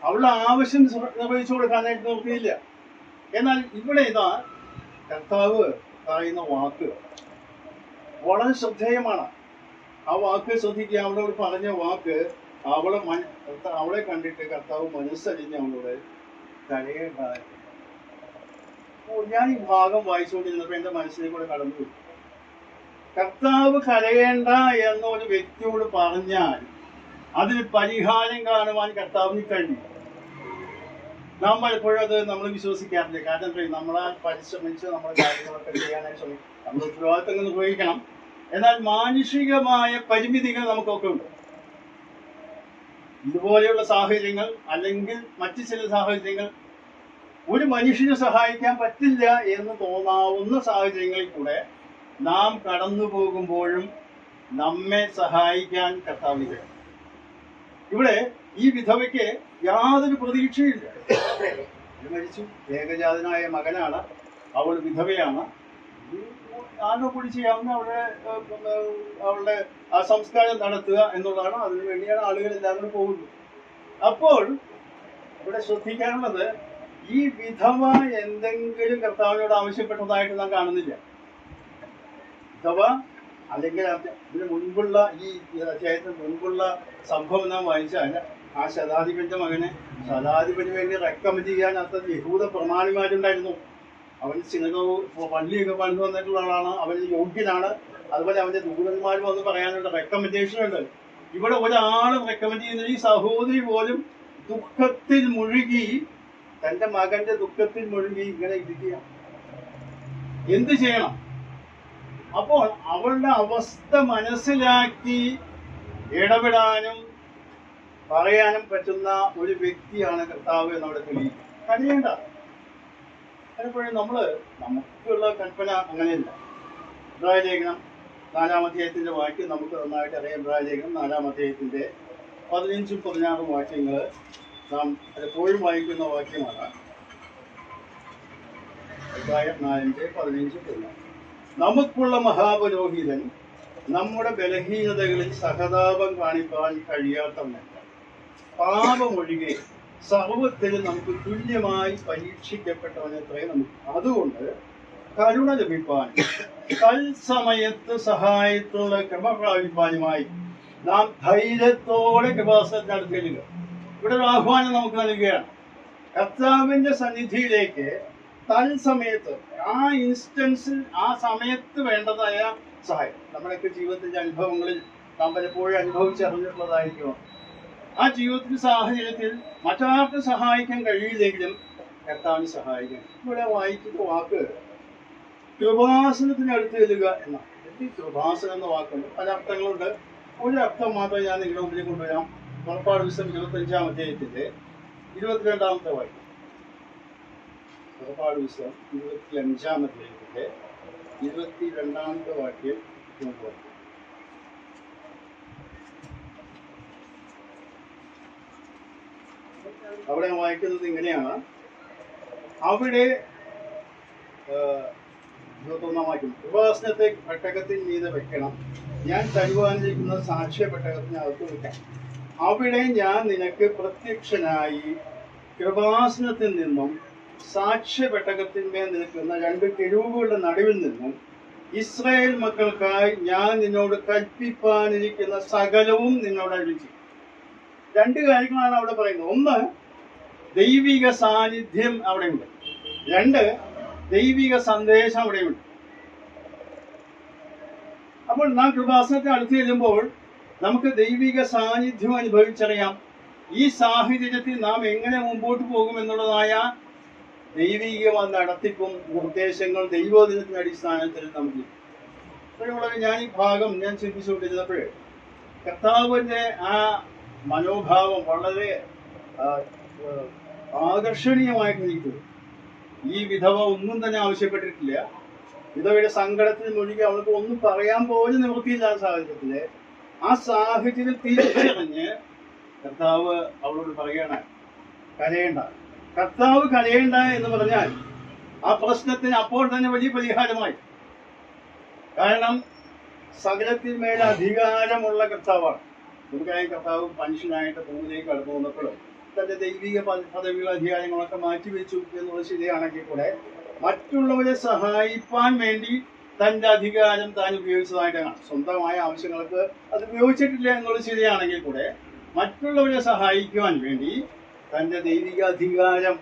അവളുടെ ആവശ്യം നിർവഹിച്ചു കൊടുക്കാനായിട്ട് നോക്കിയില്ല. എന്നാൽ ഇവിടെ ഇതാ കർത്താവ് പറയുന്ന വാക്ക് വളരെ ശ്രദ്ധേയമാണ്. ആ വാക്ക് ശ്രദ്ധിക്കുക. അവളോട് പറഞ്ഞ വാക്ക് അവളെ കണ്ടിട്ട് കർത്താവ് മനസ്സറിഞ്ഞ് അവളോട് കരയേണ്ടായി. ഞാൻ ഈ ഭാഗം വായിച്ചുകൊണ്ടിരുന്നപ്പോൾ എന്റെ മനസ്സിലേക്ക് കൂടെ കടന്നു. കർത്താവ് കരയേണ്ട എന്ന ഒരു വ്യക്തിയോട് പറഞ്ഞാൽ അതിന് പരിഹാരം കാണുവാൻ കർത്താവിന് കഴിയും. നാം പലപ്പോഴും അത് നമ്മൾ വിശ്വസിക്കാറില്ല. കാരണം നമ്മളെ പരിശ്രമിച്ച് നമ്മുടെ കാര്യങ്ങളൊക്കെ ചെയ്യാനായി ശ്രമിക്കും. നമ്മൾ ഉത്തരവാദിത്തങ്ങൾ നിർവഹിക്കണം. എന്നാൽ മാനുഷികമായ പരിമിതികൾ നമുക്കൊക്കെ ഉണ്ട്. ഇതുപോലെയുള്ള സാഹചര്യങ്ങൾ അല്ലെങ്കിൽ മറ്റു ചില സാഹചര്യങ്ങൾ ഒരു മനുഷ്യനെ സഹായിക്കാൻ പറ്റില്ല എന്ന് തോന്നാവുന്ന സാഹചര്യങ്ങളിൽ കൂടെ നാം കടന്നു പോകുമ്പോഴും നമ്മെ സഹായിക്കാൻ കർത്താവില്ല. ഇവിടെ ഈ വിധവയ്ക്ക് യാതൊരു പ്രതീക്ഷയില്ല. മരിച്ചു, ഏകജാതനായ മകനാണ്, അവൾ വിധവയാണ്. ആരോ കൂടി ചെയ്യാവുന്ന അവളുടെ ആ സംസ്കാരം നടത്തുക എന്നുള്ളതാണ്. അതിനു വേണ്ടിയാണ് ആളുകൾ എല്ലാവരും പോകുന്നത്. അപ്പോൾ ഇവിടെ ശ്രദ്ധിക്കാനുള്ളത്, ഈ വിധവ എന്തെങ്കിലും കർത്താവിനോട് ആവശ്യപ്പെട്ടതായിട്ട് നാം കാണുന്നില്ല. വിധവ അല്ലെങ്കിൽ ഇതിന് മുൻപുള്ള ഈ അധ്യായത്തിന് മുൻപുള്ള സംഭവം നാം വായിച്ചാൽ ആ ശതാധിപന്റെ മകനെ ശതാധിപന് വേണ്ടി റെക്കമെൻഡ് ചെയ്യാൻ അത്ര യഹൂദ പ്രമാണിമാരുണ്ടായിരുന്നു. അവൻ സിനഗോഗ് പള്ളിയൊക്കെ പണിത് വന്നിട്ടുള്ള ആളാണ്, അവൻ യോഗ്യനാണ്. അതുപോലെ അവന്റെ ദൂതന്മാർ വന്ന് പറയാനുള്ള റെക്കമെൻഡേഷൻ ഉണ്ട്. ഇവിടെ ഒരാളും റെക്കമെൻഡ് ചെയ്യുന്ന ഈ സഹോദരി പോലും ദുഃഖത്തിൽ മുഴുകി, തന്റെ മകന്റെ ദുഃഖത്തിൽ മുഴുകി ഇങ്ങനെ ഇരിക്കുക. എന്ത് ചെയ്യണം? അപ്പോൾ അവളുടെ അവസ്ഥ മനസ്സിലാക്കി ഇടപെടാനും പറയാനും പറ്റുന്ന ഒരു വ്യക്തിയാണ് കർത്താവ് എന്നവിടെ തെളിയിക്കും. കഴിയണ്ട. പലപ്പോഴും നമുക്കുള്ള കൽപ്പന അങ്ങനെയല്ല. ഇബ്രായ ലേഖനം 4-ാം അധ്യായത്തിന്റെ വാക്യം നമുക്ക് നന്നായിട്ട് അറിയാം. ഇബ്രായ ലേഖനം 4-ാം അധ്യായത്തിന്റെ 15-16 വാക്യങ്ങൾ നാം പലപ്പോഴും വായിക്കുന്ന വാക്യമാണ്. ഇബ്രായ 4:15-16. നമുക്കുള്ള മഹാപുരോഹിതൻ നമ്മുടെ ബലഹീനതകളിൽ സഹതാപം കാണിക്കാൻ കഴിയാത്തവനല്ല, പാപമൊഴികെ സർവത്തിൽ നമുക്ക് തുല്യമായി പരീക്ഷിക്കപ്പെട്ടവനത്രേ നമുക്ക്. അതുകൊണ്ട് കരുണ ലഭിപ്പാനും തൽസമയത്ത് സഹായത്തിനുള്ള കൃപ പ്രാപിപ്പാനുമായി നാം ധൈര്യത്തോടെ കൃപാസനത്തിന് ചെല്ലുക. ഇവിടെ ഒരു ആഹ്വാനം നമുക്ക് നൽകുകയാണ്. കർത്താവിന്റെ സന്നിധിയിലേക്ക് തൽസമയത്ത്, ആ ഇൻസ്റ്റൻസിൽ, ആ സമയത്ത് വേണ്ടതായ സഹായം. നമ്മുടെയൊക്കെ ജീവിതത്തിന്റെ അനുഭവങ്ങളിൽ നാം പലപ്പോഴും അനുഭവിച്ചറിഞ്ഞിട്ടുള്ളതായിരിക്കണം. ആ ജീവിതത്തിന്റെ സാഹചര്യത്തിൽ മറ്റാർക്ക് സഹായിക്കാൻ കഴിയില്ലെങ്കിലും കർത്താവിന് സഹായിക്കണം. ഇവിടെ വായിക്കുന്ന വാക്ക് കൃപാസനത്തിനടുത്ത് ചെല്ലുക എന്നാണ്. ഈ കൃപാസനം എന്ന വാക്കുണ്ട്, പല അർത്ഥങ്ങളുണ്ട്. ഒരു അർത്ഥം മാത്രം ഞാൻ നിങ്ങളുടെ മുമ്പിൽ കൊണ്ടുവരാം. പുറപ്പാട് പുസ്തകം 25-ാം അധ്യായത്തിന്റെ 22-ാമത്തെ വാക്യം. പുറപ്പാട് പുസ്തകം 25-ാം അധ്യായത്തിന്റെ 22-ാമത്തെ വാക്യം നോക്കുക. അവിടെ വായിക്കുന്നത് ഇങ്ങനെയാണ്. അവിടെ 21-ാം വാക്യം, കൃപാസനത്തെ പെട്ടകത്തിൽ മീതെ വെക്കണം, ഞാൻ തരുവാനിരിക്കുന്ന സാക്ഷ്യ പെട്ടകത്തിനകത്ത് വെക്കാം. അവിടെ ഞാൻ നിനക്ക് പ്രത്യക്ഷനായി കൃപാസനത്തിൽ നിന്നും സാക്ഷ്യ പെട്ടകത്തിന്മേൽ നിൽക്കുന്ന 2 കെരൂബുകളുടെ നടുവിൽ നിന്നും ഇസ്രായേൽ മക്കൾക്കായി ഞാൻ നിന്നോട് കൽപ്പിപ്പാനിരിക്കുന്ന സകലവും നിന്നോട് അഴിച്ചു. 2 കാര്യങ്ങളാണ് അവിടെ പറയുന്നത്. ഒന്ന്, ദൈവിക സാന്നിധ്യം അവിടെയുണ്ട്. 2, ദൈവിക സന്ദേശം അവിടെയുണ്ട്. അപ്പോൾ നാം കൃപാസനത്തിന് അടുത്ത് ചെല്ലുമ്പോൾ നമുക്ക് ദൈവിക സാന്നിധ്യം അനുഭവിച്ചറിയാം. ഈ സാഹചര്യത്തിൽ നാം എങ്ങനെ മുമ്പോട്ട് പോകും എന്നുള്ളതായ ദൈവികമായ നടത്തിപ്പും നിർദ്ദേശങ്ങൾ ദൈവോധനത്തിന്റെ അടിസ്ഥാനത്തിൽ നമുക്ക്. അപ്പോഴുള്ളത് ഞാൻ ഈ ഭാഗം ഞാൻ ചിന്തിച്ചുകൊണ്ടിരുന്നപ്പോഴേ കർത്താവിന്റെ ആ മനോഭാവം വളരെ ആകർഷണീയമായിട്ടിരിക്കുന്നു. ഈ വിധവ ഒന്നും തന്നെ ആവശ്യപ്പെട്ടിട്ടില്ല. വിധവയുടെ സങ്കടത്തിൽ മുഴുകി അവൾക്ക് ഒന്നും പറയാൻ പോലും നിവൃത്തിയില്ല. ആ സാഹചര്യത്തില് ആ സാഹചര്യം തിരിച്ചറിഞ്ഞ് കർത്താവ് അവളോട് പറയണ കരയേണ്ട. കർത്താവ് കരയേണ്ട എന്ന് പറഞ്ഞാൽ ആ പ്രശ്നത്തിന് അപ്പോൾ തന്നെ വലിയ പരിഹാരമായി. കാരണം സകലത്തിൽ മേലെ അധികാരമുള്ള കർത്താവാണ്. നമുക്കറിയാം, കർത്താവ് മനുഷ്യനായിട്ട് ഭൂമിയിലേക്ക് കടന്നു വന്നപ്പോഴും തന്റെ ദൈവിക പദവികൾ അധികാരങ്ങളൊക്കെ മാറ്റിവെച്ചു എന്നുള്ളത് ശരിയാണെങ്കിൽ കൂടെ മറ്റുള്ളവരെ സഹായിപ്പാൻ വേണ്ടി തന്റെ അധികാരം താൻ ഉപയോഗിച്ചതായിട്ടാണ്. സ്വന്തമായ ആവശ്യങ്ങൾക്ക് അത് ഉപയോഗിച്ചിട്ടില്ല എന്നുള്ളത് ശരിയാണെങ്കിൽ കൂടെ മറ്റുള്ളവരെ സഹായിക്കുവാൻ വേണ്ടി തന്റെ ദൈവിക അധികാരം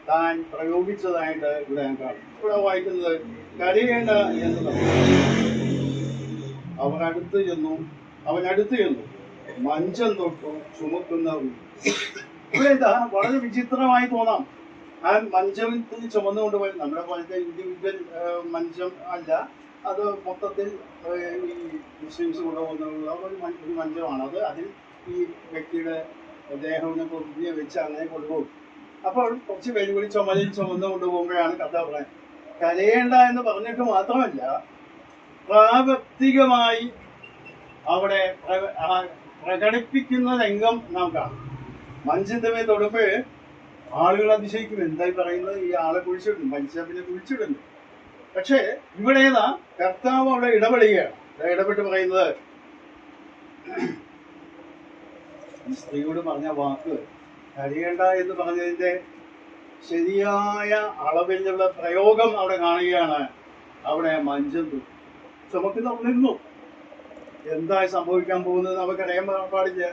താൻ പ്രയോഗിച്ചതായിട്ട് ഇവിടെ ഞാൻ കാണും. ഇവിടെ വായിക്കുന്നത് കരയേണ്ട എന്ന് അവനടുത്ത് ചെന്നു മഞ്ചം തൊട്ടു ചുമക്കുന്നവർ. ഇവിടെ ഇതാ വളരെ വിചിത്രമായി തോന്നാം. ആ മഞ്ചത്തിൽ ചുമന്നുകൊണ്ട് പോയി നമ്മുടെ പോലത്തെ ഇൻഡിവിജ്വൽ മഞ്ചം അല്ല, അത് മൊത്തത്തിൽ ഈ മുസ്ലിംസ് കൊണ്ടുപോകുന്നുള്ള ഒരു മഞ്ചമാണ്. അതിൽ ഈ വ്യക്തിയുടെ ദേഹം പൊതിഞ്ഞ് വെച്ച് അങ്ങനെ കൊണ്ടുപോകും. അപ്പോൾ കുറച്ച് പേര് കൂടി ചുമന്ന് കൊണ്ടുപോകുമ്പോഴാണ് കഥ പറയുന്നത്. കരയേണ്ട എന്ന് പറഞ്ഞിട്ട് മാത്രമല്ല, പ്രാവർത്തികമായി അവിടെ പ്രകടിപ്പിക്കുന്ന രംഗം നാം കാണും. മഞ്ചിന്റെ തൊടുമ്പോൾ ആളുകൾ അതിശയിക്കും, എന്തായി പറയുന്നത്, ഈ ആളെ കുഴിച്ചിടുന്നു, മനുഷ്യനെ കുഴിച്ചിടുന്നു. പക്ഷേ ഇവിടെ ഏതാ കർത്താവ് അവിടെ ഇടപെടുകയാണ്. ഇടപെട്ട് പറയുന്നത്, ഈ സ്ത്രീയോട് പറഞ്ഞ വാക്ക് കരയേണ്ട എന്ന് പറഞ്ഞതിന്റെ ശരിയായ അളവിലുള്ള പ്രയോഗം അവിടെ കാണുകയാണ്. അവിടെ മഞ്ചം തൊട്ടു. നമുക്ക് നിന്നു. എന്തായി സംഭവിക്കാൻ പോകുന്നത് നമുക്കറിയാൻ പാടില്ല.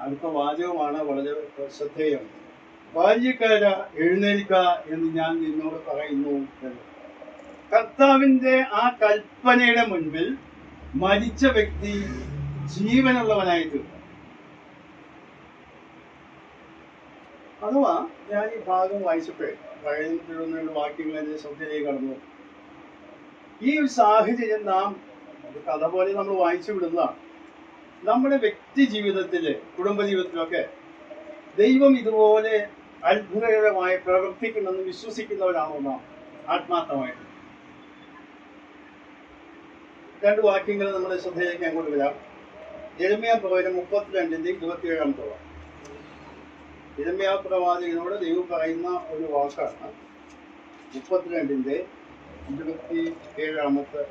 അടുത്ത വാചകമാണ് വളരെ ശ്രദ്ധേയം. ബാല്യക്കാര എഴുന്നേൽക്ക എന്ന് ഞാൻ നിന്നോട് പറയുന്നു എന്ന്. കർത്താവിന്റെ ആ കൽപ്പനയുടെ മുൻപിൽ മരിച്ച വ്യക്തി ജീവനുള്ളവനായി തീർന്നു. അഥവാ ഞാൻ ഈ ഭാഗം വായിച്ചപ്പോഴേ പഴയ വാക്യങ്ങൾ എന്റെ ശ്രദ്ധയിലേക്ക് കടന്നു. ഈ ഒരു സാഹചര്യം നാം കഥ പോലെ നമ്മൾ വായിച്ചു വിടുന്നതാണ്. നമ്മുടെ വ്യക്തി ജീവിതത്തില്, കുടുംബ ജീവിതത്തിലൊക്കെ ദൈവം ഇതുപോലെ അത്ഭുതകരമായി പ്രവർത്തിക്കുമെന്ന് വിശ്വസിക്കുന്നവരാണോ നാം ആത്മാർത്ഥമായിട്ട്? രണ്ട് വാക്യങ്ങൾ നമ്മുടെ ശ്രദ്ധയിലേക്ക് ഞാൻ കൊണ്ടുവരാം. യെരമ്യാ പ്രവചനം 32:27. യെരമ്യാ പ്രവാചകനോട് ദൈവം പറയുന്ന ഒരു വാക്കാണ് 32:27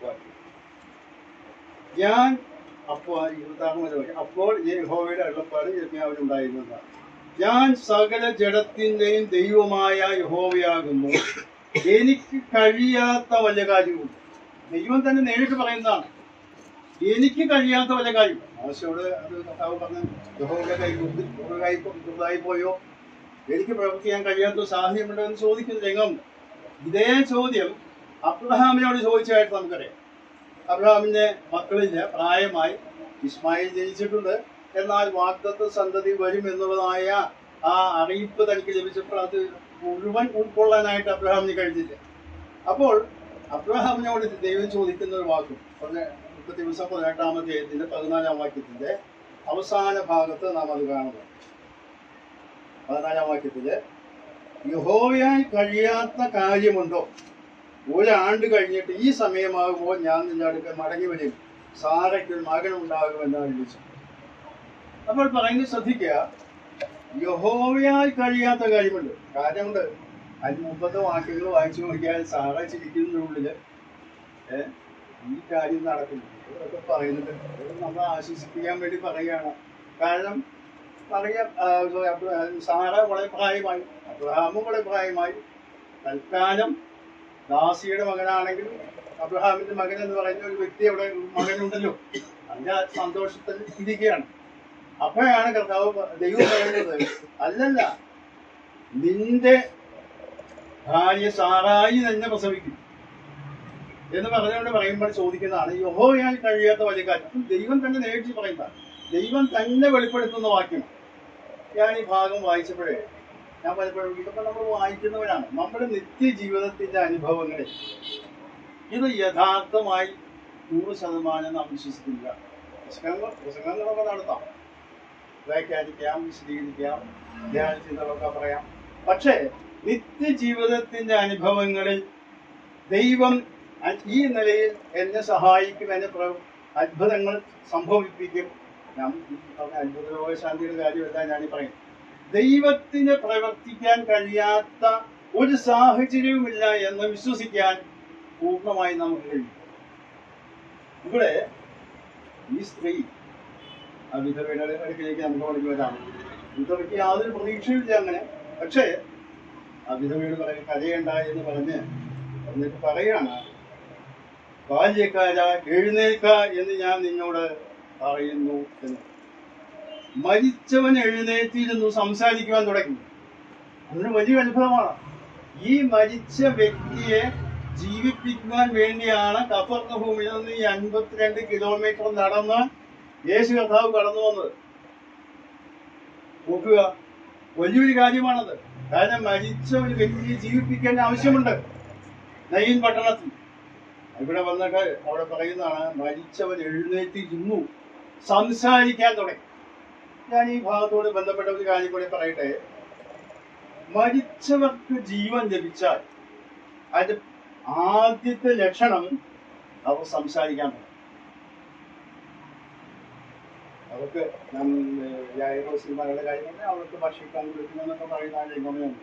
വാക്യം. ഞാൻ അപ്പോൾ യഹോവയുടെ അരുളപ്പാട് യെരമ്യാവിനുണ്ടായിരുന്നതാണ്. ഞാൻ സകല ജഡത്തിന്റെയും ദൈവമായ യഹോവയാകുന്നു, എനിക്ക് കഴിയാത്ത വല്ല കാര്യമുണ്ട്. ദൈവം തന്നെ നേരിട്ട് പറയുന്നതാണ്, എനിക്ക് കഴിയാത്ത വല്ല കാര്യം. മോശയോട് അത് കർത്താവ് പറഞ്ഞു, യഹോവയുടെ കൈ ചെറുതായി പോയോ, എനിക്ക് പ്രവർത്തിക്കാൻ കഴിയാത്ത സാഹചര്യമുണ്ടോ എന്ന് ചോദിക്കുന്ന രംഗമുണ്ട്. ഇതേ ചോദ്യം അബ്രഹാമിനോട് ചോദിച്ചതായിട്ട് നമുക്കറിയാം. അബ്രഹാമിന്റെ മക്കളില്ല, പ്രായമായി. ഇസ്മായിൽ ജനിച്ചിട്ടുണ്ട്, എന്നാൽ വാഗ്ദത്ത സന്തതി വരും എന്നുള്ളതായ ആ അറിയിപ്പ് തനിക്ക് ലഭിച്ചപ്പോൾ അത് മുഴുവൻ ഉൾക്കൊള്ളാനായിട്ട് അബ്രഹാമിന് കഴിഞ്ഞില്ല. അപ്പോൾ അബ്രഹാമിനോട് ദൈവം ചോദിക്കുന്ന ഒരു വാക്കും 18-ാമത്തെ 14 വാക്യത്തിന്റെ അവസാന ഭാഗത്ത് നാം അത് കാണുന്നു. 14 വാക്യത്തില് യഹോവയായി കഴിയാത്ത കാര്യമുണ്ടോ? ഒരാണ്ട് കഴിഞ്ഞിട്ട് ഈ സമയമാകുമ്പോൾ ഞാൻ നിന്റെ അടുക്കൽ മടങ്ങി വരും, സാറയ്ക്ക് മകനുണ്ടാകുമെന്നാണ് വിളിച്ചു. അപ്പോൾ പറയുന്നത് ശ്രദ്ധിക്കുക, യഹോവയായി കഴിയാത്ത കാര്യമുണ്ട്. കാര്യമുണ്ട്. 30 വാക്യങ്ങൾ വായിച്ചു നോക്കിയാൽ സാറ ചിരിക്കുന്നതിനുള്ളില് ഈ കാര്യം നടക്കുന്നു ഇതൊക്കെ പറയുന്നുണ്ട്. നമ്മളെ ആശ്വസിപ്പിക്കാൻ വേണ്ടി പറയുകയാണ്. കാരണം പറയാം, സാറ വളരെ പ്രായമായി, അബ്രഹാമും വളരെ പ്രായമായി. തൽക്കാലം ദാസിയുടെ മകനാണെങ്കിലും അബ്രഹാമിന്റെ മകൻ എന്ന് പറയുന്ന ഒരു വ്യക്തി അവിടെ മകനുണ്ടല്ലോ, അതിന്റെ സന്തോഷത്തിൽ ഇരിക്കുകയാണ്. അപ്പോഴാണ് കർത്താവ് ദൈവം പറയുന്നത്, അല്ലല്ല, നിന്റെ ഭാര്യ സാറായി തന്നെ പ്രസവിക്കും എന്ന് പറഞ്ഞുകൊണ്ട് പറയുമ്പോൾ ചോദിക്കുന്നതാണ് യഹോവയാൽ കഴിയാത്ത വലിയ കാര്യം. ദൈവം തന്നെ നേരിട്ട് പറയുന്നതാണ്, ദൈവം തന്നെ വെളിപ്പെടുത്തുന്ന വാക്യം. ഞാൻ ഈ ഭാഗം വായിച്ചപ്പോഴേ ഞാൻ പലപ്പോഴും ഇതൊക്കെ നമ്മൾ വായിക്കുന്നവരാണ്. നമ്മുടെ നിത്യജീവിതത്തിന്റെ അനുഭവങ്ങളിൽ ഇത് യഥാർത്ഥമായി 100% നാം വിശ്വസിക്കുന്നില്ല. പ്രസംഗങ്ങളൊക്കെ നടത്താം, വ്യാഖ്യാനിക്കാം, വിശദീകരിക്കാം, ധ്യാനചിന്തകളൊക്കെ പറയാം. പക്ഷേ നിത്യജീവിതത്തിന്റെ അനുഭവങ്ങളിൽ ദൈവം ഈ നിലയിൽ എന്നെ സഹായിക്കും, എന്നെ അത്ഭുതങ്ങൾ സംഭവിപ്പിക്കും. ഞാൻ പറഞ്ഞ അത്ഭുത രോഗശാന്തിയുടെ കാര്യമല്ല ഞാനീ പറയും. ദൈവത്തിന് പ്രവർത്തിക്കാൻ കഴിയാത്ത ഒരു സാഹചര്യവുമില്ല എന്ന് വിശ്വസിക്കാൻ പൂർണ്ണമായി നമുക്ക് കഴിയും. ഇവിടെ ഈ സ്ത്രീ ആ വിധവയുടെ അടുക്കിലേക്ക് നമുക്ക് മടങ്ങി വരാം. വിധവയ്ക്ക് യാതൊരു പ്രതീക്ഷയില്ല അങ്ങനെ. പക്ഷേ ആ വിധവയോട് കരയണ്ട എന്ന് എന്നിട്ട് പറയാണ്, ബാല്യക്കാര എഴുന്നേൽക്ക എന്ന് ഞാൻ നിന്നോട് പറയുന്നു എന്ന്. മരിച്ചവൻ എഴുന്നേറ്റിരുന്നു സംസാരിക്കുവാൻ തുടങ്ങി. അതൊരു വലിയ അത്ഭുതമാണ്. ഈ മരിച്ച വ്യക്തിയെ ജീവിപ്പിക്കുവാൻ വേണ്ടിയാണ് കഫർന്നഹൂമിൽ നിന്ന് ഈ 52 കിലോമീറ്റർ നടന്ന് യേശു കർത്താവ് കടന്നു വന്നത്. നോക്കുക, വലിയൊരു കാര്യമാണത്. കാരണം മരിച്ച ഒരു വ്യക്തിയെ ജീവിപ്പിക്കേണ്ട ആവശ്യമുണ്ട്. നയീൻ പട്ടണത്തിൽ ഇവിടെ വന്നിട്ട് അവിടെ പറയുന്നതാണ്, മരിച്ചവൻ എഴുന്നേറ്റിരുന്നു സംസാരിക്കാൻ തുടങ്ങി. ഞാൻ ഈ ഭാഗത്തോട് ബന്ധപ്പെട്ട ഒരു കാര്യം കൂടെ പറയട്ടെ. മരിച്ചവർക്ക് ജീവൻ ലഭിച്ചാൽ അതിന്റെ ആദ്യത്തെ ലക്ഷണം അവർ സംസാരിക്കാൻ തുടങ്ങും. അവർക്ക് സിനിമകളുടെ കാര്യം പറഞ്ഞാൽ അവർക്ക് ഭക്ഷിക്കാൻ കൊടുക്കുന്നതെന്നൊക്കെ പറയുന്ന ആ രംഗമുണ്ട്.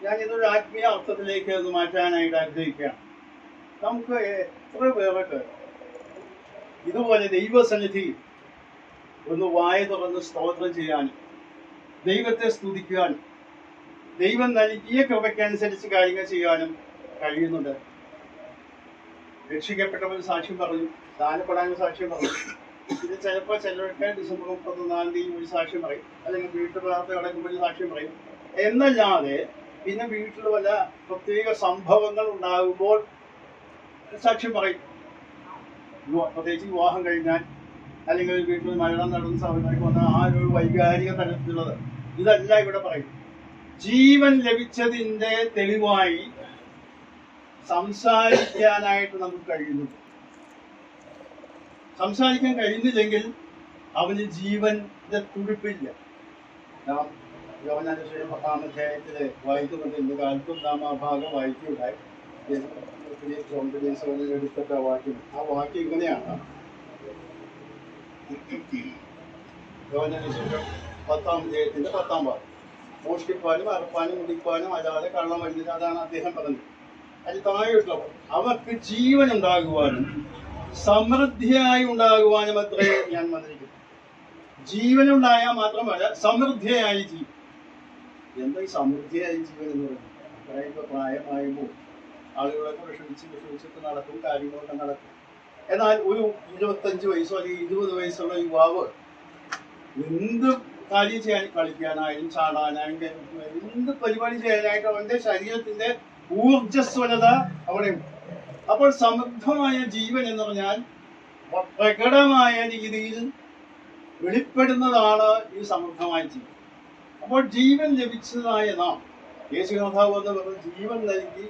ഞാൻ ഇതൊരു ആത്മീയ അർത്ഥത്തിലേക്ക് ഒന്ന് മാറ്റാനായിട്ട് ആഗ്രഹിക്കുകയാണ്. നമുക്ക് എത്ര പേർക്ക് ഇതുപോലെ ദൈവസന്നിധി ഒന്ന് വായ തുറന്ന് സ്തോത്രം ചെയ്യാനും ദൈവത്തെ സ്തുതിക്കാനും ദൈവം നൽകിയ കൃപയ്ക്കനുസരിച്ച് കാര്യങ്ങൾ ചെയ്യാനും കഴിയുന്നുണ്ട്? രക്ഷിക്കപ്പെട്ടവർ സാക്ഷ്യം പറഞ്ഞു, ദാനപ്പെടാൻ സാക്ഷ്യം പറഞ്ഞു. ഇത് ചിലപ്പോൾ ചിലർക്ക് ഡിസംബർ 31 തീയതി ഒരു സാക്ഷ്യം പറയും, അല്ലെങ്കിൽ വീട്ടു പ്രാർത്ഥന നടക്കുമ്പോൾ ഒരു സാക്ഷ്യം പറയും. എന്നല്ലാതെ പിന്നെ വീട്ടിൽ വല്ല പ്രത്യേക സംഭവങ്ങൾ ഉണ്ടാകുമ്പോൾ സാക്ഷ്യം പറയും. പ്രത്യേകിച്ച് വിവാഹം കഴിഞ്ഞാൽ, അല്ലെങ്കിൽ വീട്ടിൽ മരണം നടന്ന സമയത്തേക്ക് വന്ന ആ ഒരു വൈകാരിക തലത്തിലുള്ളത് ഇതല്ല ഇവിടെ പറയും. ജീവൻ ലഭിച്ചതിന്റെ തെളിവായി സംസാരിക്കാനായിട്ട് നമുക്ക് കഴിയുന്നു. സംസാരിക്കാൻ കഴിയുന്നില്ലെങ്കിൽ അവന് ജീവന്റെ തുടിപ്പില്ല. നാം യോഹന്നാന്റെ സുവിശേഷം 10-ാം അധ്യായത്തില് വായിക്കുന്നുണ്ട്, ഇന്ന് കാലത്തും നാം ആ ഭാഗം വായിക്കുകയുണ്ടായി. എടുത്തിട്ട വാക്യം, ആ വാക്യം ഇങ്ങനെയാണ്. യോഹന്നാന്റെ സുവിശേഷം 10-ാം അധ്യായത്തിന്റെ 10-ാം ഭാഗം. മോഷ്ടിപ്പാനും അറപ്പാനും മുടിപ്പാനും അല്ലാതെ കള്ളം വരുന്നില്ല, അതാണ് അദ്ദേഹം പറഞ്ഞത്. അതിന് താഴെയുള്ള അവർക്ക് ജീവൻ ഉണ്ടാകുവാനും സമൃദ്ധിയായി ഉണ്ടാകുവാനും അത്രേ ഞാൻ വന്നിരിക്കുന്നു. ജീവനുണ്ടായാൽ മാത്രമല്ല, സമൃദ്ധിയായി ജീവൻ. എന്താ ഈ സമൃദ്ധിയായി ജീവൻ എന്ന് പറയുന്നത്? അത്രയൊക്കെ പ്രായമായുമ്പോൾ ആളുകളൊക്കെ വിഷമിച്ചിട്ട് നടക്കും, കാര്യങ്ങളൊക്കെ നടക്കും. എന്നാൽ ഒരു 25 വയസ്സോ അല്ലെങ്കിൽ 20 വയസ്സുള്ള യുവാവ് എന്ത് കാര്യം ചെയ്യാൻ, കളിക്കാനായാലും ചാടാനായും എന്ത് പരിപാടി ചെയ്യാനായിട്ട് അവന്റെ ശരീരത്തിന്റെ ഊർജ്ജസ്വലത അവിടെയുണ്ട്. അപ്പോൾ സമൃദ്ധമായ ജീവൻ എന്ന് പറഞ്ഞാൽ പ്രകടമായ രീതിയിൽ വെളിപ്പെടുന്നതാണ് ഈ സമൃദ്ധമായ ജീവൻ. അപ്പോൾ ജീവൻ ലഭിച്ചതായ നാം, യേശു കർത്താവ് എന്ന് പറഞ്ഞ ജീവൻ നൽകി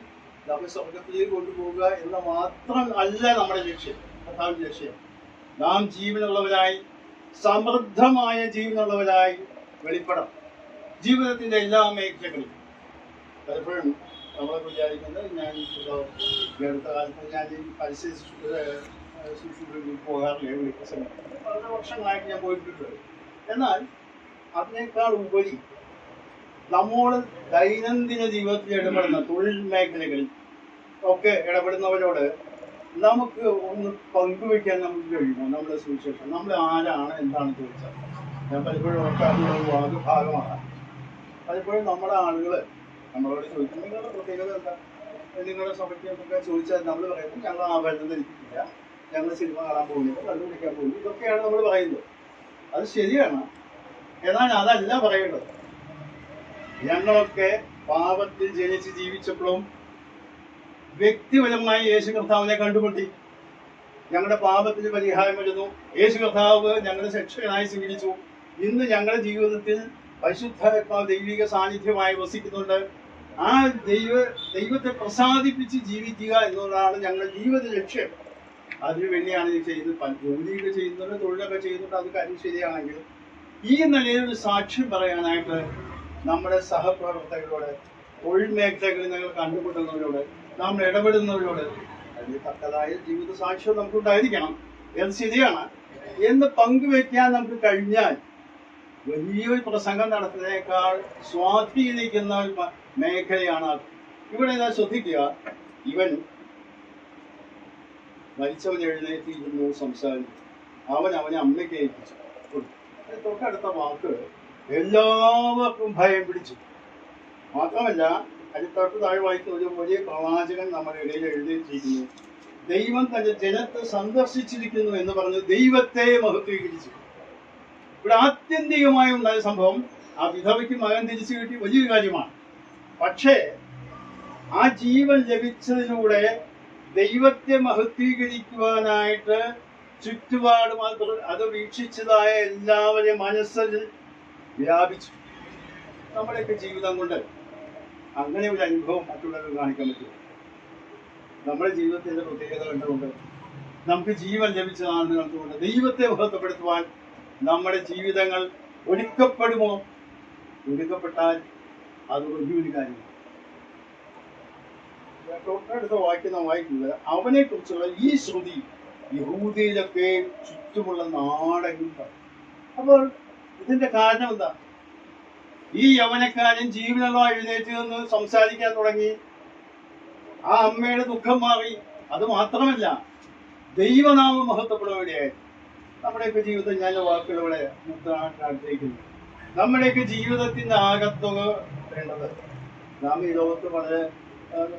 നമ്മെ സ്വർഗത്തിലേക്ക് കൊണ്ടുപോവുക എന്ന മാത്രം അല്ല നമ്മുടെ ലക്ഷ്യം, കർത്താവിന്റെ ലക്ഷ്യം. നാം ജീവനുള്ളവരായി, സമൃദ്ധമായ ജീവനുള്ളവരായി വെളിപ്പെടണം ജീവിതത്തിന്റെ എല്ലാ മേഖലകളിലും. പലപ്പോഴും നമ്മളൊക്കെ വിചാരിക്കുന്നത്, ഞാൻ അടുത്ത കാലത്ത് ഞാൻ ഈ പരിസ്ഥിതി ശുശ്രൂഷകളിൽ പോകാറില്ല, വിളിക്കുന്ന വളരെ വർഷങ്ങളായിട്ട് ഞാൻ പോയിട്ടുണ്ട്. എന്നാൽ അതിനേക്കാൾ ഉപരി നമ്മൾ ദൈനംദിന ജീവിതത്തിൽ ഇടപെടുന്ന തൊഴിൽ മേഖലകളിൽ ഒക്കെ ഇടപെടുന്നവരോട് നമുക്ക് ഒന്ന് പങ്കുവയ്ക്കാൻ നമുക്ക് കഴിയുമോ നമ്മുടെ സുവിശേഷം? നമ്മൾ ആരാണ്, എന്താണ് ചോദിച്ചാൽ ഞാൻ പലപ്പോഴും ഓർക്കാറുള്ള ഭാഗമാണ്. പലപ്പോഴും നമ്മുടെ ആളുകൾ നമ്മളോട് ചോദിക്കും, നിങ്ങളുടെ പ്രത്യേകത എന്താ, നിങ്ങളുടെ സഭയ്ക്ക് എന്നൊക്കെ ചോദിച്ചാൽ നമ്മൾ പറയുന്നത് ഞങ്ങൾ ആഭരണം ധരിക്കുന്നില്ല, ഞങ്ങൾ സിനിമ കാണാൻ പോകുന്നില്ല, കണ്ടുപിടിക്കാൻ പോകുന്നു, ഇതൊക്കെയാണ് നമ്മൾ പറയുന്നത്. അത് ശരിയാണ്, എന്നാൽ അതല്ല പറയേണ്ടത്. ഞങ്ങളൊക്കെ പാപത്തിൽ ജനിച്ച് ജീവിച്ചപ്പോഴും വ്യക്തിപരമായി യേശു കർത്താവിനെ കണ്ടുമുട്ടി. ഞങ്ങളുടെ പാപത്തിന് പരിഹാരം വരുന്നു, യേശു കർത്താവ് ഞങ്ങളുടെ രക്ഷകനായി സ്വീകരിച്ചു. ഇന്ന് ഞങ്ങളുടെ ജീവിതത്തിൽ പരിശുദ്ധാത്മാവ് ദൈവിക സാന്നിധ്യമായി വസിക്കുന്നുണ്ട്. ആ ദൈവത്തെ പ്രസാദിപ്പിച്ച് ജീവിക്കുക എന്നുള്ളതാണ് ഞങ്ങളുടെ ജീവിത ലക്ഷ്യം. അതിനു വേണ്ടിയാണ് ഇത് ചെയ്യുന്നത്. ജോലിയൊക്കെ ചെയ്യുന്നുണ്ട്, തൊഴിലൊക്കെ ചെയ്യുന്നുണ്ട്, അത് കാര്യം ശരിയാണെങ്കിൽ ഈ നിലയിൽ ഒരു സാക്ഷ്യം പറയാനായിട്ട് നമ്മുടെ സഹപ്രവർത്തകരോട്, തൊഴിൽ മേഖലകളിൽ ഞങ്ങൾ കണ്ടുമുട്ടുന്നവരോട്, നാം ഇടപെടുന്നവരോട് അതിന് തക്കതായ ജീവിത സാക്ഷ്യം നമുക്കുണ്ടായിരിക്കണം. അത് ശരിയാണ് എന്ന് പങ്കുവെക്കാൻ നമുക്ക് കഴിഞ്ഞാൽ വലിയൊരു പ്രസംഗം നടത്തുന്നതിനേക്കാൾ സ്വാധീനിക്കുന്ന ഒരു മേഖലയാണ് അത്. ഇവിടെ ഞാൻ ശ്രദ്ധിക്കുക, ഇവൻ മരിച്ചവൻ എഴുന്നേറ്റിരുന്നു സംസാരിച്ചു, അവനെ അമ്മയ്ക്ക് ഏൽപ്പിച്ചു. തൊട്ടടുത്ത വാക്ക് എല്ലാവർക്കും ഭയം പിടിച്ചു. മാത്രമല്ല അതിൽ തൊട്ട് താഴെ വായിക്കുന്ന ഒരു വലിയ പ്രവാചകൻ നമ്മുടെ ഇടയിൽ എഴുന്നേറ്റിരിക്കുന്നു, ദൈവം തന്റെ ജനത്തെ സന്ദർശിച്ചിരിക്കുന്നു എന്ന് പറഞ്ഞ് ദൈവത്തെ മഹത്വീകരിച്ചു. ഇവിടെ ആത്യന്തികമായി ഉണ്ടായ സംഭവം ആ വിധവയ്ക്ക് മകൻ തിരിച്ചു കിട്ടി, വലിയൊരു കാര്യമാണ്. പക്ഷേ ആ ജീവൻ ലഭിച്ചതിലൂടെ ദൈവത്തെ മഹത്വീകരിക്കുവാനായിട്ട് ചുറ്റുപാടും അത് വീക്ഷിച്ചതായ എല്ലാവരെയും മനസ്സിൽ വ്യാപിച്ചു. നമ്മുടെയൊക്കെ ജീവിതം കൊണ്ട് അങ്ങനെ ഒരു അനുഭവം മറ്റുള്ളവർക്ക് കാണിക്കാൻ പറ്റും. നമ്മുടെ ജീവിതത്തിന്റെ പ്രത്യേകത കണ്ടുകൊണ്ട്, നമുക്ക് ജീവൻ ലഭിച്ചതാണെന്ന് കണ്ടുകൊണ്ട് ദൈവത്തെ മഹത്വപ്പെടുത്തുവാൻ നമ്മുടെ ജീവിതങ്ങൾ ഒരുക്കപ്പെടുമോ? ഒരുക്കപ്പെട്ടാൽ അത് വലിയൊരു കാര്യമാണ്. തൊട്ടടുത്ത വായിക്കുന്നത് അവനെ കുറിച്ചുള്ള ഈ ശ്രുതി യഹൂദയിലൊക്കെ ചുറ്റുമുള്ള നാടെങ്കിലും. അപ്പോൾ ഇതിന്റെ കാരണം എന്താ? ഈ യവനക്കാരൻ ജീവനുള്ള എഴുന്നേറ്റ് നിന്ന് സംസാരിക്കാൻ തുടങ്ങി. ആ അമ്മയുടെ ദുഃഖം മാറി. അത് മാത്രമല്ല, ദൈവനാമം മഹത്വപ്പെടുകയായി. നമ്മുടെയൊക്കെ ജീവിതം ഞാൻ വാക്കുകളെ ആഗ്രഹിക്കുന്നു. നമ്മുടെയൊക്കെ ജീവിതത്തിന്റെ ആകത്തുക വേണ്ടത്, നാം ഈ ലോകത്ത് വളരെ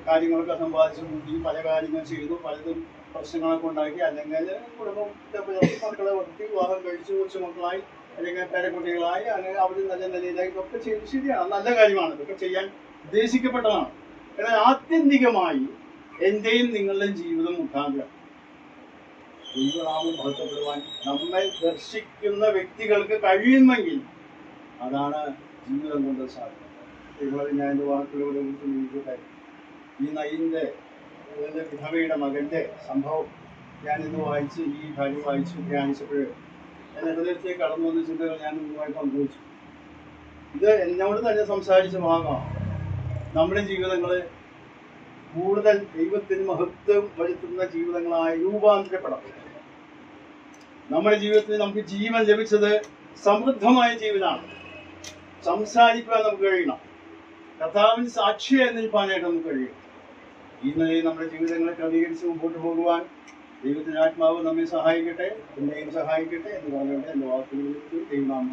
കാര്യങ്ങളൊക്കെ സമ്പാദിച്ചു കൂട്ടി, പല കാര്യങ്ങൾ ചെയ്തു, പലതും പ്രശ്നങ്ങളൊക്കെ ഉണ്ടാക്കി, അല്ലെങ്കിൽ കുടുംബത്തെ പുലർത്തി മക്കളെ വളർത്തി വിവാഹം കഴിച്ചു കൊച്ചുമക്കളായി അല്ലെങ്കിൽ പേരക്കുട്ടികളായി, അല്ലെങ്കിൽ അവർ നല്ല നിലയിലായി, ഇതൊക്കെ ചെയ്ത് ശരിയാണ്, നല്ല കാര്യമാണ്, ഇതൊക്കെ ചെയ്യാൻ ഉദ്ദേശിക്കപ്പെട്ടതാണ്. എന്നാൽ ആത്യന്തികമായി എന്റെയും നിങ്ങളുടെയും ജീവിതം മുഖാന്തരം ദൈവനാമം മഹത്വപ്പെടുവാൻ നമ്മെ ദർശിക്കുന്ന വ്യക്തികൾക്ക് കഴിയുമെങ്കിൽ അതാണ് ജീവിതം കൊണ്ട് സാധിക്കുന്നത്. ഇതുപോലെ ഞാൻ എൻ്റെ വാക്കുകളോട് കുറിച്ച് ഈ നയിൻ്റെ വിധവയുടെ മകൻ്റെ സംഭവം ഞാനിന്ന് വായിച്ച്, ഈ കാര്യം വായിച്ച് ധ്യാനിച്ചപ്പോൾ എൻ്റെ ഹൃദയത്തിലേക്ക് കടന്നു വന്ന ചിന്തകൾ ഞാൻ നിങ്ങളുമായി പങ്കുവച്ചു. ഇത് എന്നോട് തന്നെ സംസാരിച്ച ഭാഗമാണ്. നമ്മുടെ ജീവിതങ്ങളെ കൂടുതൽ ദൈവത്തിന് മഹത്വം വരുത്തുന്ന ജീവിതങ്ങളായി രൂപാന്തരപ്പെടണം. നമ്മുടെ ജീവിതത്തിൽ നമുക്ക് ജീവൻ ലഭിച്ചത് സമൃദ്ധമായ ജീവനാണ്. സംസാരിക്കുവാൻ നമുക്ക് കഴിയണം, കർത്താവിന് സാക്ഷിയായി നിൽപ്പാനായിട്ട് നമുക്ക് കഴിയും. ഈ നിലയിൽ നമ്മുടെ ജീവിതങ്ങളെ ക്രമീകരിച്ച് മുമ്പോട്ട് പോകുവാൻ ദൈവത്തിന്റെ ആത്മാവ് നമ്മെ സഹായിക്കട്ടെ, എന്നെയും സഹായിക്കട്ടെ എന്ന് പറഞ്ഞുകൊണ്ട് എൻ്റെ വാക്കുകളിൽ ദൈവനാമം